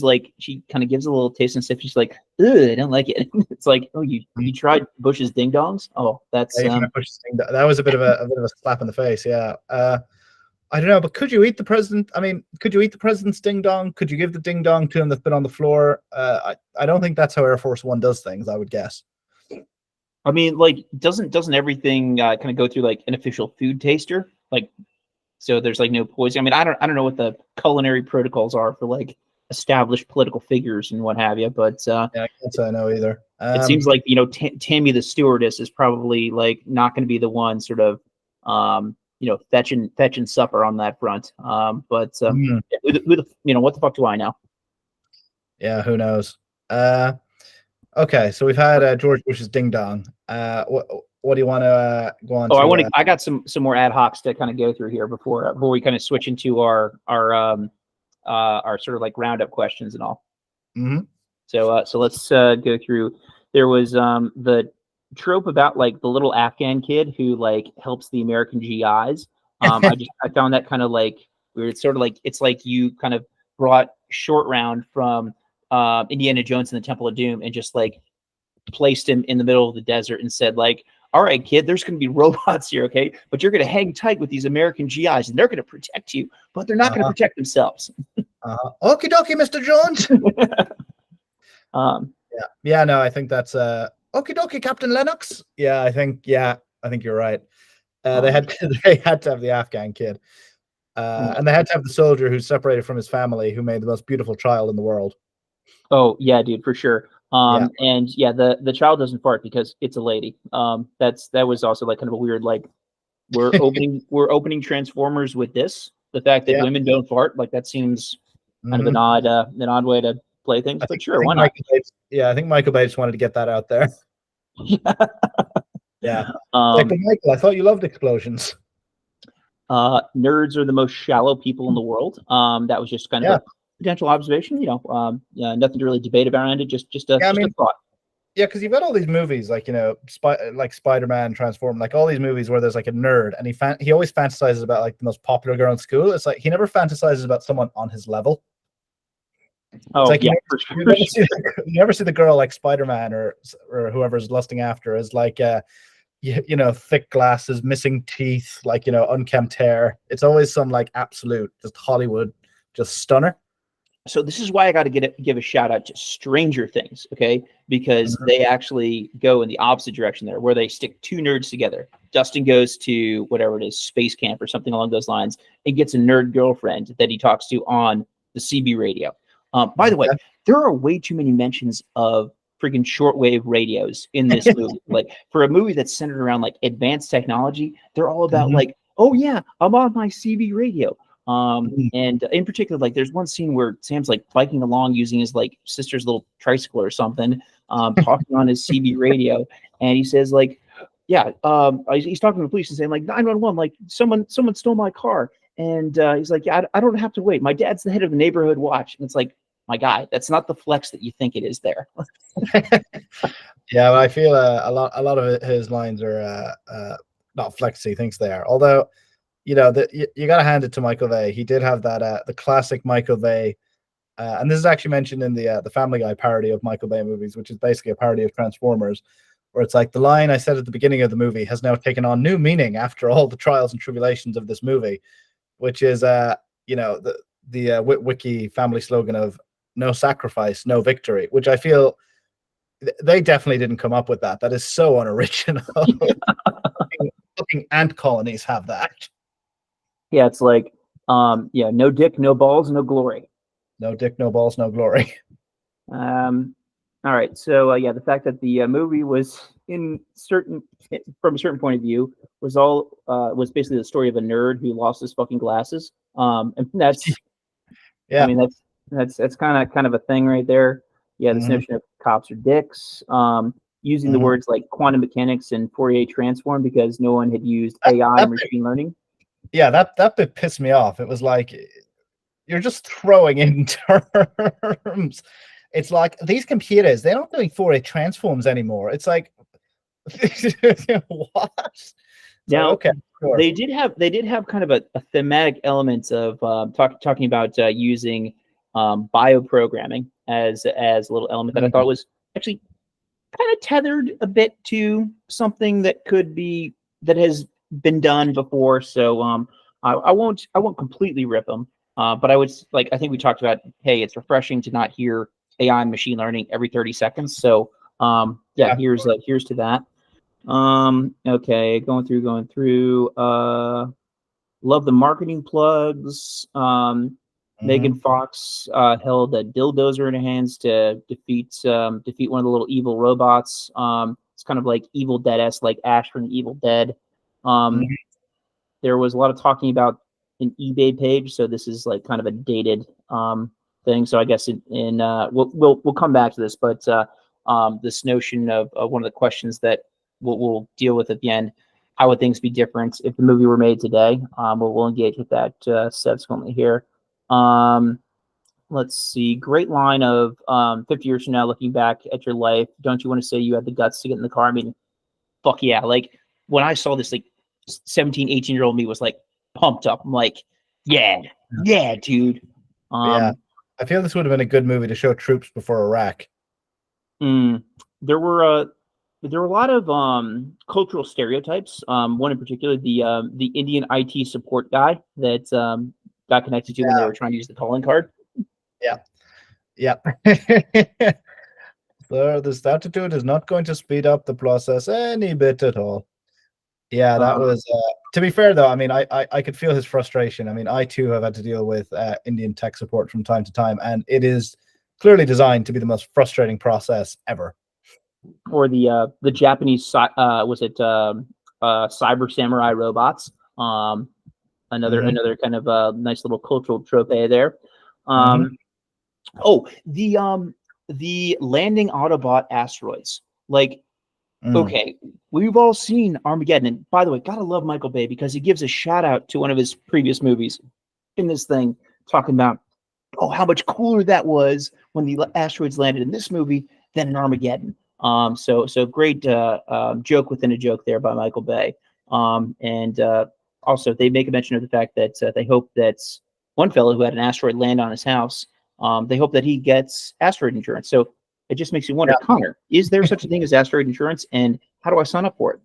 kind of gives a little taste and sniff. She's like, "Ugh, I don't like it." It's like, oh, you tried Bush's ding dongs? Oh, that's that was a bit of a slap in the face. Yeah. I don't know, but could you eat the president? I mean, could you eat the president's ding dong? Could you give the ding dong to him that's been on the floor? I don't think that's how Air Force One does things, I would guess. I mean, like, doesn't everything kind of go through like an official food taster? Like, so there's like no poison. I mean, I don't know what the culinary protocols are for like established political figures and what have you, but yeah, I can't say I know either. It seems like Tammy the stewardess is probably like not going to be the one sort of fetching supper on that front. But Mm. what the fuck do I know? Yeah, who knows? Okay, so we've had George Bush's ding dong. What do you want to go on Oh, to? I got some more ad hocs to kind of go through here before we kind of switch into our sort of like roundup questions and all. Mhm. So let's go through. There was the trope about like the little Afghan kid who like helps the American GIs. I found that kind of like weird. It's sort of like it's like you kind of brought Short Round from Indiana Jones and the Temple of Doom and just like placed him in the middle of the desert and said like, all right, kid, there's going to be robots here, okay? But you're going to hang tight with these American GIs, and they're going to protect you, but they're not going to protect themselves. Okie dokie, Mr. Jones. um, yeah. No, I think that's okie dokie, Captain Lennox. Yeah, I think you're right. They had to have the Afghan kid, and they had to have the soldier who's separated from his family, who made the most beautiful child in the world. Oh yeah, dude, for sure. And yeah, the child doesn't fart because it's a lady. That was also like kind of a weird like we're opening Transformers with this. The fact that women don't fart, like that seems kind of an odd way to play things. But sure, why not? I think Michael Bay just wanted to get that out there. Yeah. But Michael, I thought you loved explosions. Nerds are the most shallow people in the world. That was just kind of a potential observation. Nothing to really debate about it. Just a thought. Yeah, because you've got all these movies like like Spider-Man, Transform, like all these movies where there's like a nerd, and he always fantasizes about like the most popular girl in school. It's like he never fantasizes about someone on his level. Oh, like yeah, you never see the girl like Spider-Man or whoever's lusting after is like thick glasses, missing teeth, like unkempt hair. It's always some like absolute just Hollywood just stunner. So this is why I got to give a shout out to Stranger Things, okay? Because they actually go in the opposite direction there, where they stick two nerds together. Dustin goes to whatever it is, space camp or something along those lines, and gets a nerd girlfriend that he talks to on the CB radio. By the way, there are way too many mentions of freaking shortwave radios in this movie. Like for a movie that's centered around like advanced technology, they're all about like, oh yeah, I'm on my CB radio. And in particular, like there's one scene where Sam's like biking along using his like sister's little tricycle or something, talking on his CB radio, and he says like, yeah, he's talking to the police and saying like 911, like someone stole my car, and he's like, yeah, I don't have to wait. My dad's the head of the neighborhood watch, and it's like, my guy, that's not the flex that you think it is there. Yeah, well, I feel a lot of his lines are not flex he thinks they are, although. You got to hand it to Michael Bay. He did have that the classic Michael Bay, and this is actually mentioned in the Family Guy parody of Michael Bay movies, which is basically a parody of Transformers, where it's like the line I said at the beginning of the movie has now taken on new meaning after all the trials and tribulations of this movie, which is the Wiki family slogan of "No sacrifice, no victory," which I feel they definitely didn't come up with that. That is so unoriginal. Fucking ant colonies have that. Yeah, it's like, no dick, no balls, no glory. No dick, no balls, no glory. All right, so the fact that the movie was from a certain point of view was basically the story of a nerd who lost his fucking glasses. And that's, I mean that's kind of a thing right there. Yeah, this notion of cops are dicks. Using the words like quantum mechanics and Fourier transform because no one had used AI and machine learning. Yeah, that bit pissed me off. It was like you're just throwing in terms. It's like these computers, they're not doing Fourier transforms anymore. It's like what? Now, like, okay, sure. they did have kind of a thematic element of talking about using bioprogramming as a little element that I thought was actually kind of tethered a bit to something that has been done before. So I won't completely rip them, but I think we talked about, hey, it's refreshing to not hear AI and machine learning every 30 seconds. So here's to that. Okay, going through. Love the marketing plugs. Megan Fox held a dildozer in her hands to defeat one of the little evil robots. It's kind of like Evil Dead-esque, like Ash from the Evil Dead. there was a lot of talking about an eBay page, so this is like kind of a dated thing. So I guess we'll come back to this, but this notion of one of the questions that we'll deal with at the end: how would things be different if the movie were made today? We'll engage with that subsequently here. Let's see. Great line of 50 years from now, looking back at your life, don't you want to say you had the guts to get in the car? I mean, fuck yeah. Like when I saw this, like 17, 18-year-old me was like pumped up. I'm like, yeah, dude. Yeah. I feel this would have been a good movie to show troops before Iraq. There were a lot of cultural stereotypes. One in particular, the Indian IT support guy that got connected to when they were trying to use the calling card. Yeah. So this attitude is not going to speed up the process any bit at all. Yeah, that was to be fair though. I mean, I could feel his frustration. I mean, I too have had to deal with Indian tech support from time to time, and it is clearly designed to be the most frustrating process ever. Or the Japanese was it cyber samurai robots? Another kind of nice little cultural trope there. Oh, the landing Autobot asteroids. Like, okay, we've all seen Armageddon. And by the way, gotta love Michael Bay because he gives a shout out to one of his previous movies in this thing, talking about how much cooler that was when the asteroids landed in this movie than in Armageddon. So great joke within a joke there by Michael Bay. And also they make a mention of the fact that they hope that one fellow who had an asteroid land on his house, they hope that he gets asteroid insurance. So it just makes you wonder, Connor, is there such a thing as asteroid insurance, and how do I sign up for it?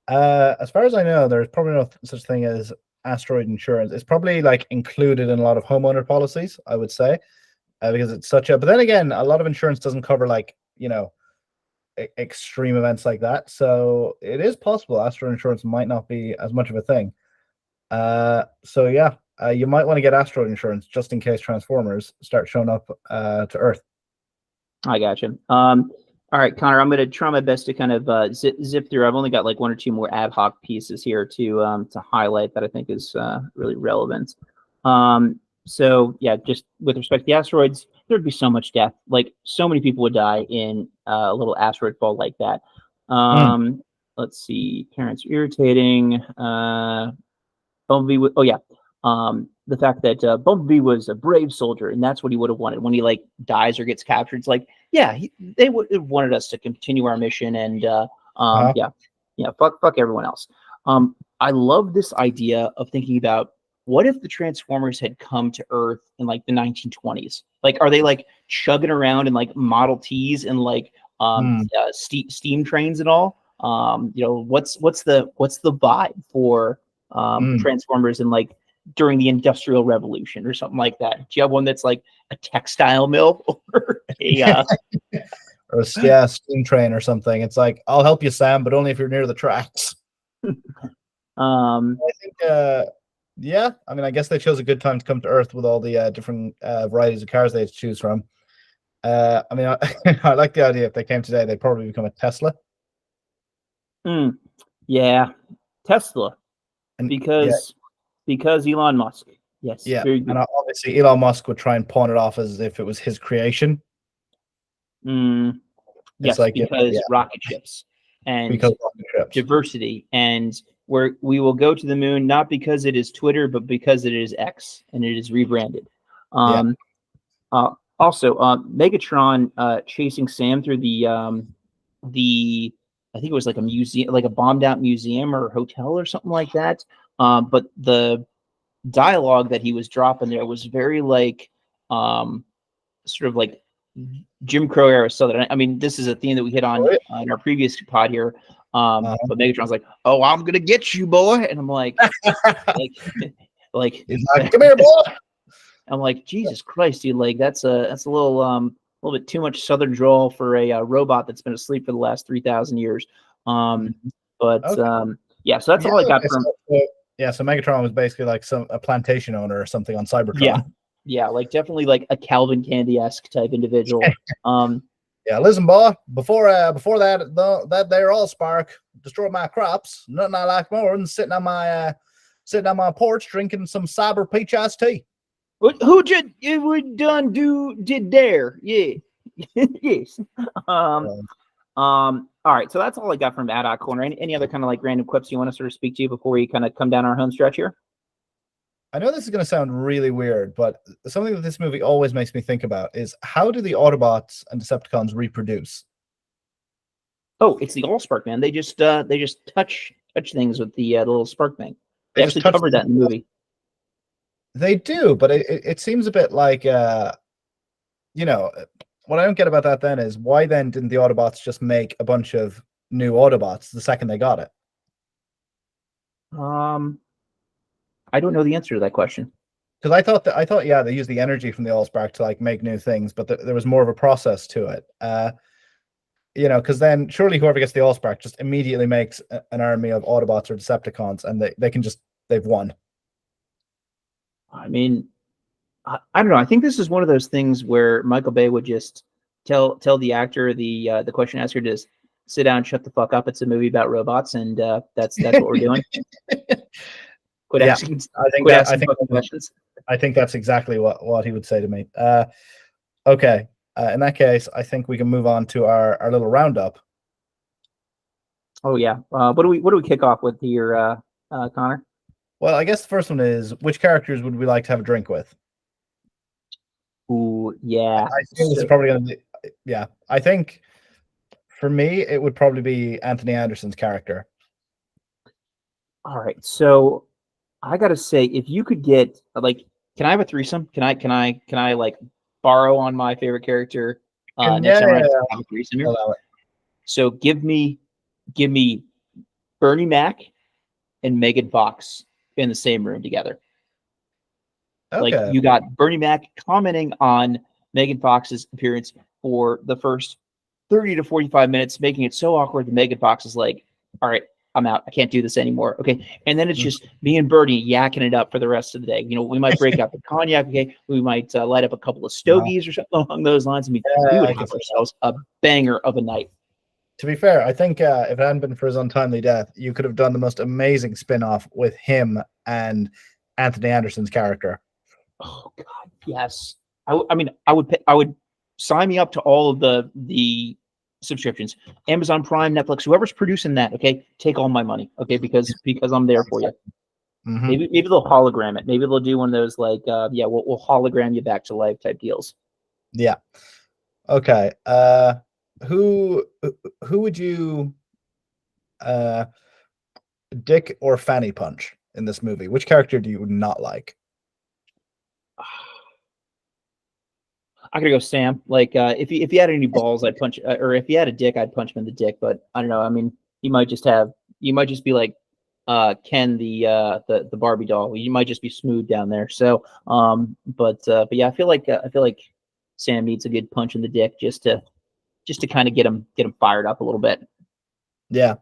As far as I know, there's probably no such thing as asteroid insurance. It's probably like included in a lot of homeowner policies, I would say, because it's such a. But then again, a lot of insurance doesn't cover like extreme events like that. So it is possible asteroid insurance might not be as much of a thing. So yeah, you might want to get asteroid insurance just in case Transformers start showing up to Earth. I gotcha. All right, Connor, I'm going to try my best to kind of zip through. I've only got like one or two more ad hoc pieces here to highlight that I think is really relevant. So yeah, just with respect to the asteroids, there'd be so much death. Like so many people would die in a little asteroid fall like that. Let's see, parents irritating. Bumblebee. The fact that Bumblebee was a brave soldier, and that's what he would have wanted when he like dies or gets captured. It's like, yeah, they would have wanted us to continue our mission, and fuck everyone else. I love this idea of thinking about what if the Transformers had come to Earth in like the 1920s? Like, are they like chugging around in like Model Ts and like steam trains and all? What's the vibe for Transformers in like during the Industrial Revolution or something like that? Do you have one that's like a textile mill or a or a steam train or something? It's like, I'll help you, Sam, but only if you're near the tracks. I think I mean, I guess they chose a good time to come to Earth with all the different varieties of cars they had to choose from. I mean, I like the idea if they came today, they'd probably become a Tesla. Yeah, Tesla. Because Elon Musk. Yes. Yeah. And obviously Elon Musk would try and pawn it off as if it was his creation. Yes, like, because rocket ships and diversity, and where we will go to the moon, not because it is Twitter, but because it is X and it is rebranded. Also, Megatron chasing Sam through the I think it was like a museum, like a bombed out museum or hotel or something like that. But the dialogue that he was dropping there was very like sort of like Jim Crow era Southern. I mean, this is a theme that we hit on in our previous pod here. But Megatron's like, "Oh, I'm gonna get you, boy," and I'm like, like, he's like, "Come here, boy." I'm like, Jesus Christ, dude! Like, that's a little bit too much Southern drawl for a robot that's been asleep for the last 3,000 years. So that's all I got from. So Megatron was basically like a plantation owner or something on Cybertron. Yeah, like definitely like a Calvin Candy-esque type individual. Yeah, listen, boy. Before that there all spark destroyed my crops. Nothing I like more than sitting on my porch drinking some cyber peach iced tea. Who did it would done do did there? Yeah. Yes. All right. So that's all I got from Ad Hoc Corner. Any other kind of like random quips you want to sort of speak to before we kind of come down our home stretch here? I know this is going to sound really weird, but something that this movie always makes me think about is how do the Autobots and Decepticons reproduce? Oh, it's the Allspark, man. They just touch things with the little spark thing. They They just actually touch covered that in the movie. They do, but it seems a bit like you know, what I don't get about that then is why then didn't the Autobots just make a bunch of new Autobots the second they got it? I don't know the answer to that question. Because I thought yeah, they used the energy from the Allspark to like make new things, but there was more of a process to it. Because then surely whoever gets the Allspark just immediately makes an army of Autobots or Decepticons, and they've won. I mean, I don't know. I think this is one of those things where Michael Bay would just tell the actor, the question asker, to just sit down and shut the fuck up. It's a movie about robots, and that's what we're doing. Quit Yeah, asking. Quit asking fucking questions. I think that's exactly what he would say to me. Okay. In that case, I think we can move on to our little roundup. Oh yeah. What do we kick off with here, Connor? Well, I guess the first one is which characters would we like to have a drink with? Ooh, yeah. I think this is probably going to be, yeah. I think for me, it would probably be Anthony Anderson's character. All right. So I gotta say, if you could get like, can I have a threesome? Can I like borrow on my favorite character next time I have a threesome here? So give me Bernie Mac and Megan Fox in the same room together. Okay. Like you got Bernie Mac commenting on Megan Fox's appearance for the first 30 to 45 minutes, making it so awkward that Megan Fox is like, all right, I'm out. I can't do this anymore. Okay. And then it's just me and Bernie yakking it up for the rest of the day. We might break out the cognac. Okay. We might light up a couple of stogies or something along those lines. I mean, we would have ourselves a banger of a night. To be fair, I think if it hadn't been for his untimely death, you could have done the most amazing spin-off with him and Anthony Anderson's character. Oh God, yes. I mean, I would sign me up to all of the subscriptions, Amazon Prime, Netflix, whoever's producing that. Okay, take all my money. Okay, because I'm there for you. Mm-hmm. Maybe they'll hologram it. Maybe they'll do one of those like, we'll hologram you back to life type deals. Yeah. Okay. Who would you dick or fanny punch in this movie? Which character do you not like? I gotta go Sam. Like if he had any balls, I'd punch, or if he had a dick, I'd punch him in the dick. But I don't know. I mean, you might just be like Ken the Barbie doll. You might just be smooth down there. So but yeah, I feel like Sam needs a good punch in the dick just to kind of get him fired up a little bit. Yeah.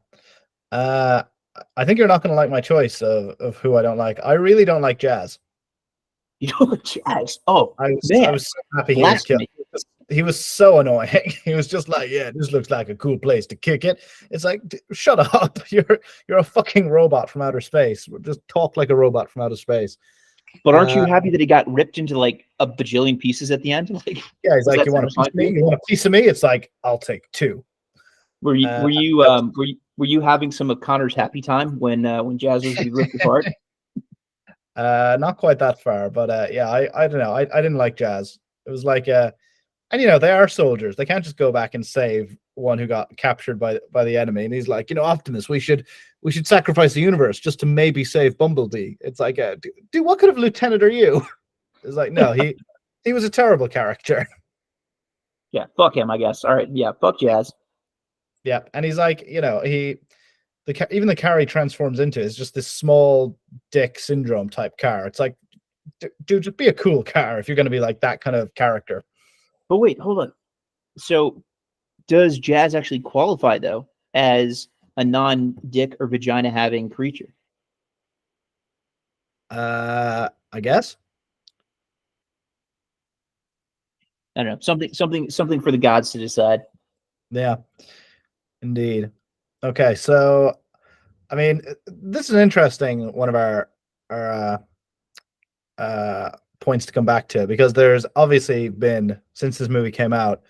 I think you're not going to like my choice of who I don't like. I really don't like Jazz. You know what, Jazz? Oh, I was so happy he was killed. He was so annoying. He was just like, yeah, this looks like a cool place to kick it. It's like, shut up. You're a fucking robot from outer space. Just talk like a robot from outer space. But aren't you happy that he got ripped into like a bajillion pieces at the end? Like, yeah, he's like, you want a piece of me? You want a piece of me? It's like, I'll take two. Were you having some of Connor's happy time when Jazz was ripped apart? Not quite that far, but yeah, I don't know. I didn't like Jazz. It was like and they are soldiers. They can't just go back and save one who got captured by the enemy. And he's like, Optimus, we should sacrifice the universe just to maybe save Bumblebee. It's like, dude, what kind of lieutenant are you? It's like, no, he was a terrible character. Yeah, fuck him, I guess. All right, yeah, fuck Jazz. Yeah, and he's like, even the car he transforms into is just this small dick syndrome type car. It's like, dude, just be a cool car if you're going to be like that kind of character. But wait, hold on. So does Jazz actually qualify though as a non-dick or vagina having creature? I guess. I don't know. Something for the gods to decide. Yeah, indeed. Okay, so I mean, this is an interesting one of our points to come back to, because there's obviously been, since this movie came out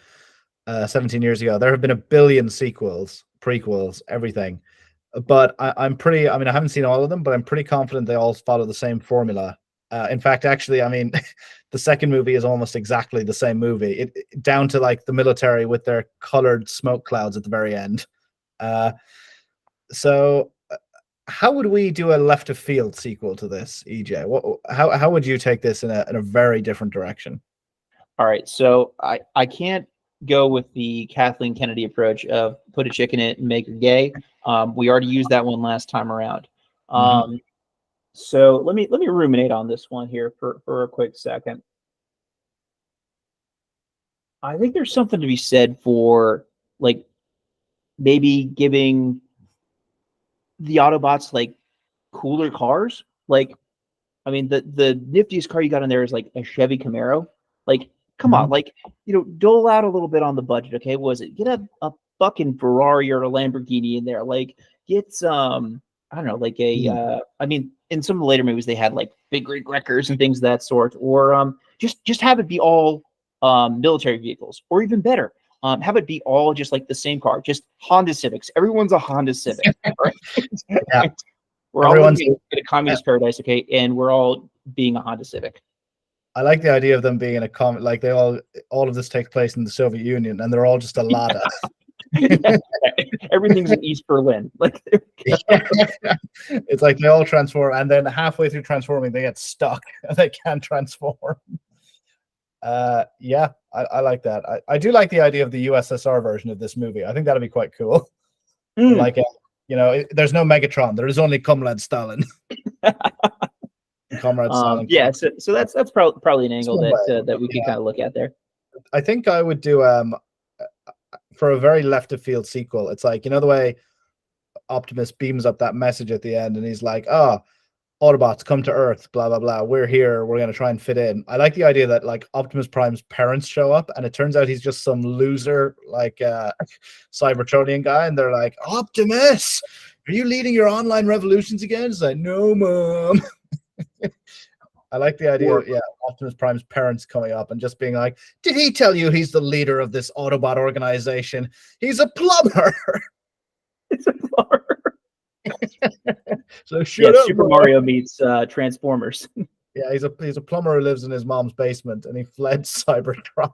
17 years ago, there have been a billion sequels, prequels, everything. But I'm pretty, I mean, I haven't seen all of them, but I'm pretty confident they all follow the same formula. In fact, actually, I mean, the second movie is almost exactly the same movie, down to like the military with their colored smoke clouds at the very end. Uh, so how would we do a left of field sequel to this, EJ? How would you take this in a very different direction? All right, so I can't go with the Kathleen Kennedy approach of put a chick in it and make her gay. We already used that one last time around. Mhm. So let me ruminate on this one here for a quick second. I think there's something to be said for like maybe giving the Autobots like cooler cars. Like, I mean, the niftiest car you got in there is like a Chevy Camaro. Like, come on, Mhm. like, dole out a little bit on the budget, okay? Was it get a fucking Ferrari or a Lamborghini in there? Like, get I don't know, like a Mhm. I mean, in some of the later movies they had like big rig wreckers and things of that sort, or just have it be all military vehicles, or even better, have it be all just like the same car, just Honda Civics. Everyone's a Honda Civic, right? Yeah, We're all everyone's. living in a communist paradise, okay? And we're all being a Honda Civic. I like the idea of them being in a comment, like all of this takes place in the Soviet Union, and they're all just a Lada. Yeah, everything's in East Berlin. Like, It's like they all transform, and then halfway through transforming, they get stuck and they can't transform. Yeah, I like that. I do like the idea of the USSR version of this movie. I think that'd be quite cool. mm. Like, there's no Megatron. There is only Comrade Stalin. Comrade Stalin. Yeah, so that's probably an It's angle one that way. that we could kind of look at there. I think I would do for a very left of field sequel. It's like, the way Optimus beams up that message at the end, and he's like, "Oh, Autobots come to Earth, blah blah blah. We're here. We're gonna try and fit in." I like the idea that like Optimus Prime's parents show up, and it turns out he's just some loser like Cybertronian guy, and they're like, "Optimus, are you leading your online revolutions again?" It's like, "No, mom." I like the idea, Or yeah, Optimus Prime's parents coming up and just being like, "Did he tell you he's the leader of this Autobot organization? He's a plumber." it's a car. So Yeah, shut up, Super boy. Mario meets Transformers. Yeah, he's a plumber who lives in his mom's basement, and he fled Cybertron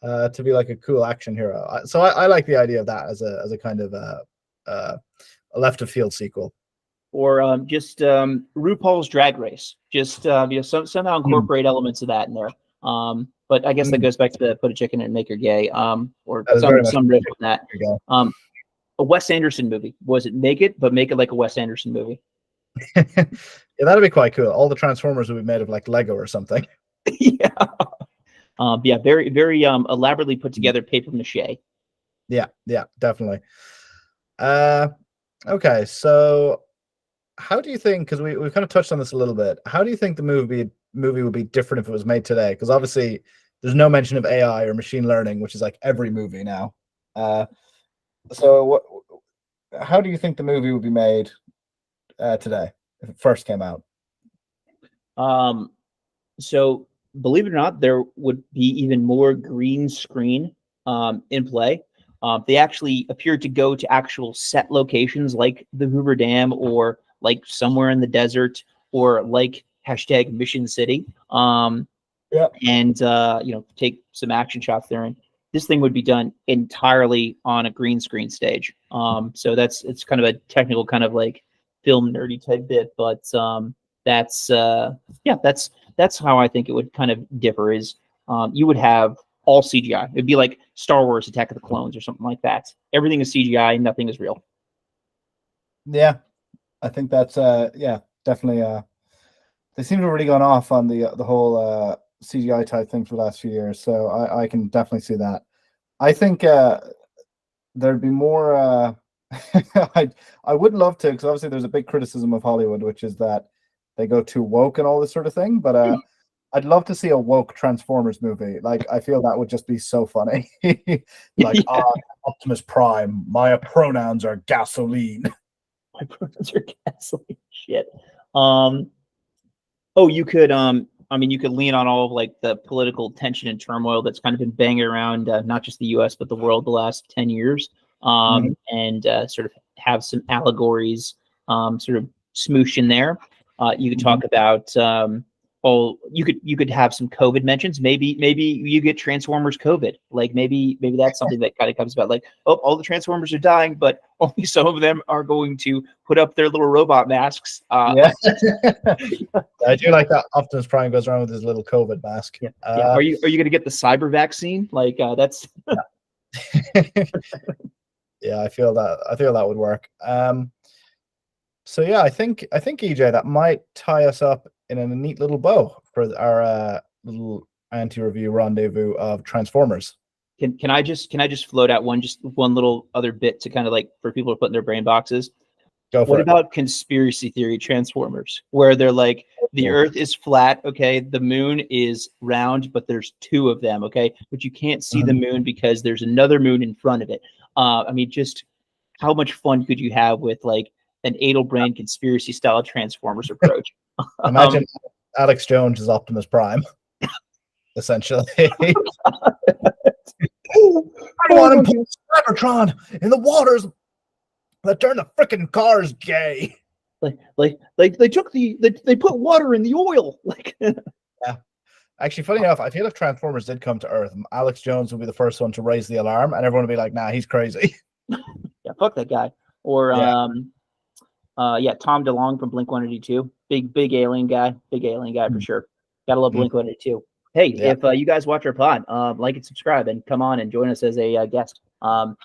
to be like a cool action hero. So I like the idea of that as a kind of a left of field sequel. Or just RuPaul's Drag Race. Just somehow Mm. incorporate elements of that in there. But I guess that Mm. goes back to the put a chicken and make her gay. Or That is very much some riff on that. there you A Wes Anderson movie. Was it make it, but make it like a Wes Anderson movie? go. Yeah, that'd be quite cool. All the Transformers would be made of like Lego or something. Yeah. Yeah, very, very elaborately put together paper mache. Yeah, definitely. Uh, okay, so how do you think? Because we've kind of touched on this a little bit. How do you think the movie would be different if it was made today? Because obviously, there's no mention of AI or machine learning, which is like every movie now. Uh, so how do you think the movie would be made today if it first came out? Um, so believe it or not, there would be even more green screen in play. They actually appeared to go to actual set locations like the Hoover Dam or like somewhere in the desert or like hashtag Mission City. Yeah. And take some action shots there. And this thing would be done entirely on a green screen stage. So it's kind of a technical kind of like film nerdy type bit, but that's yeah, that's how I think it would kind of differ. Is you would have all CGI. It'd be like Star Wars Attack of the Clones or something like that. Everything is CGI, nothing is real. Yeah, I think that's yeah, definitely they seem to have already gone off on the whole CGI type thing for the last few years. So I can definitely see that. I think there'd be more. I would love to, because obviously there's a big criticism of Hollywood, which is that they go too woke and all this sort of thing. But I'd love to see a woke Transformers movie. Like, I feel that would just be so funny. Like, Yeah. Optimus Prime, my pronouns are gasoline. My pronouns are gasoline. Shit. Oh, you could I mean, you could lean on all of like the political tension and turmoil that's kind of been banging around not just the U.S. but the world the last 10 years, and sort of have some allegories sort of smoosh in there. You could talk about you could have some COVID mentions. Maybe you get Transformers COVID. Like maybe that's something that kind of comes about. Like, oh, all the Transformers are dying, but only some of them are going to put up their little robot masks. Yeah. I do like that Optimus Prime goes around with his little COVID mask. Yeah. Are you going to get the cyber vaccine? Like that's. Yeah, I feel that would work. So yeah, I think EJ, that might tie us up in a neat little bow for our little anti-review rendezvous of Transformers. Can I just float out one little other bit to kind of like for people to put in their brain boxes? Go for What it. about conspiracy theory Transformers, where they're like the Earth is flat, okay, the moon is round, but there's two of them, okay, but you can't see the moon because there's another moon in front of it. I mean, just how much fun could you have with like an Adelbrand conspiracy style Transformers approach? Imagine Alex Jones is Optimus Prime, essentially. I want to put Cybertron in the waters that turn the freaking cars gay. Like they took they put water in the oil. Like, yeah. Actually, funny enough, I feel if Transformers did come to Earth, Alex Jones would be the first one to raise the alarm, and everyone would be like, "Nah, he's crazy." Yeah, fuck that guy. Or Tom DeLonge from Blink-182, big alien guy for sure. Gotta love Blink-182. Hey, if you guys watch our pod, like and subscribe, and come on and join us as a guest. Like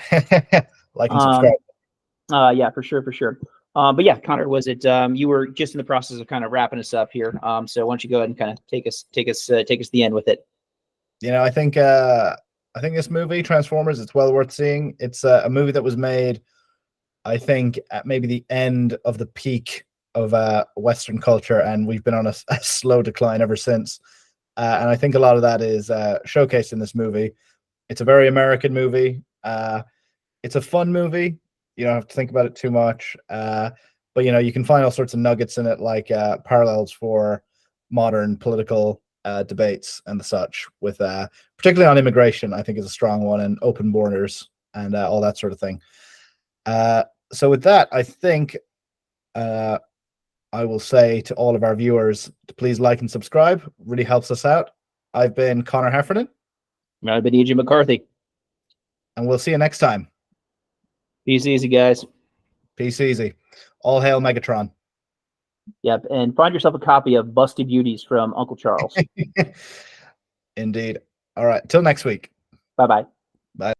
and subscribe. Yeah, for sure. But yeah, Connor, was it you were just in the process of kind of wrapping us up here. So why don't you go ahead and kind of take us to the end with it? You know, I think this movie Transformers, it's well worth seeing. It's a movie that was made, I think, at maybe the end of the peak of Western culture, and we've been on a slow decline ever since. And I think a lot of that is showcased in this movie. It's a very American movie. It's a fun movie. You don't have to think about it too much. But you know, you can find all sorts of nuggets in it, like parallels for modern political debates and the such, with particularly on immigration, I think is a strong one, and open borders and all that sort of thing. So with that, I think I will say to all of our viewers to please like and subscribe. Really helps us out. I've been Conor Heffernan. I've been EJ McCarthy. And we'll see you next time. Peace easy, guys. Peace easy. All hail Megatron. Yep, and find yourself a copy of Busted Beauties from Uncle Charles. Indeed. All right. Till next week. Bye-bye. Bye.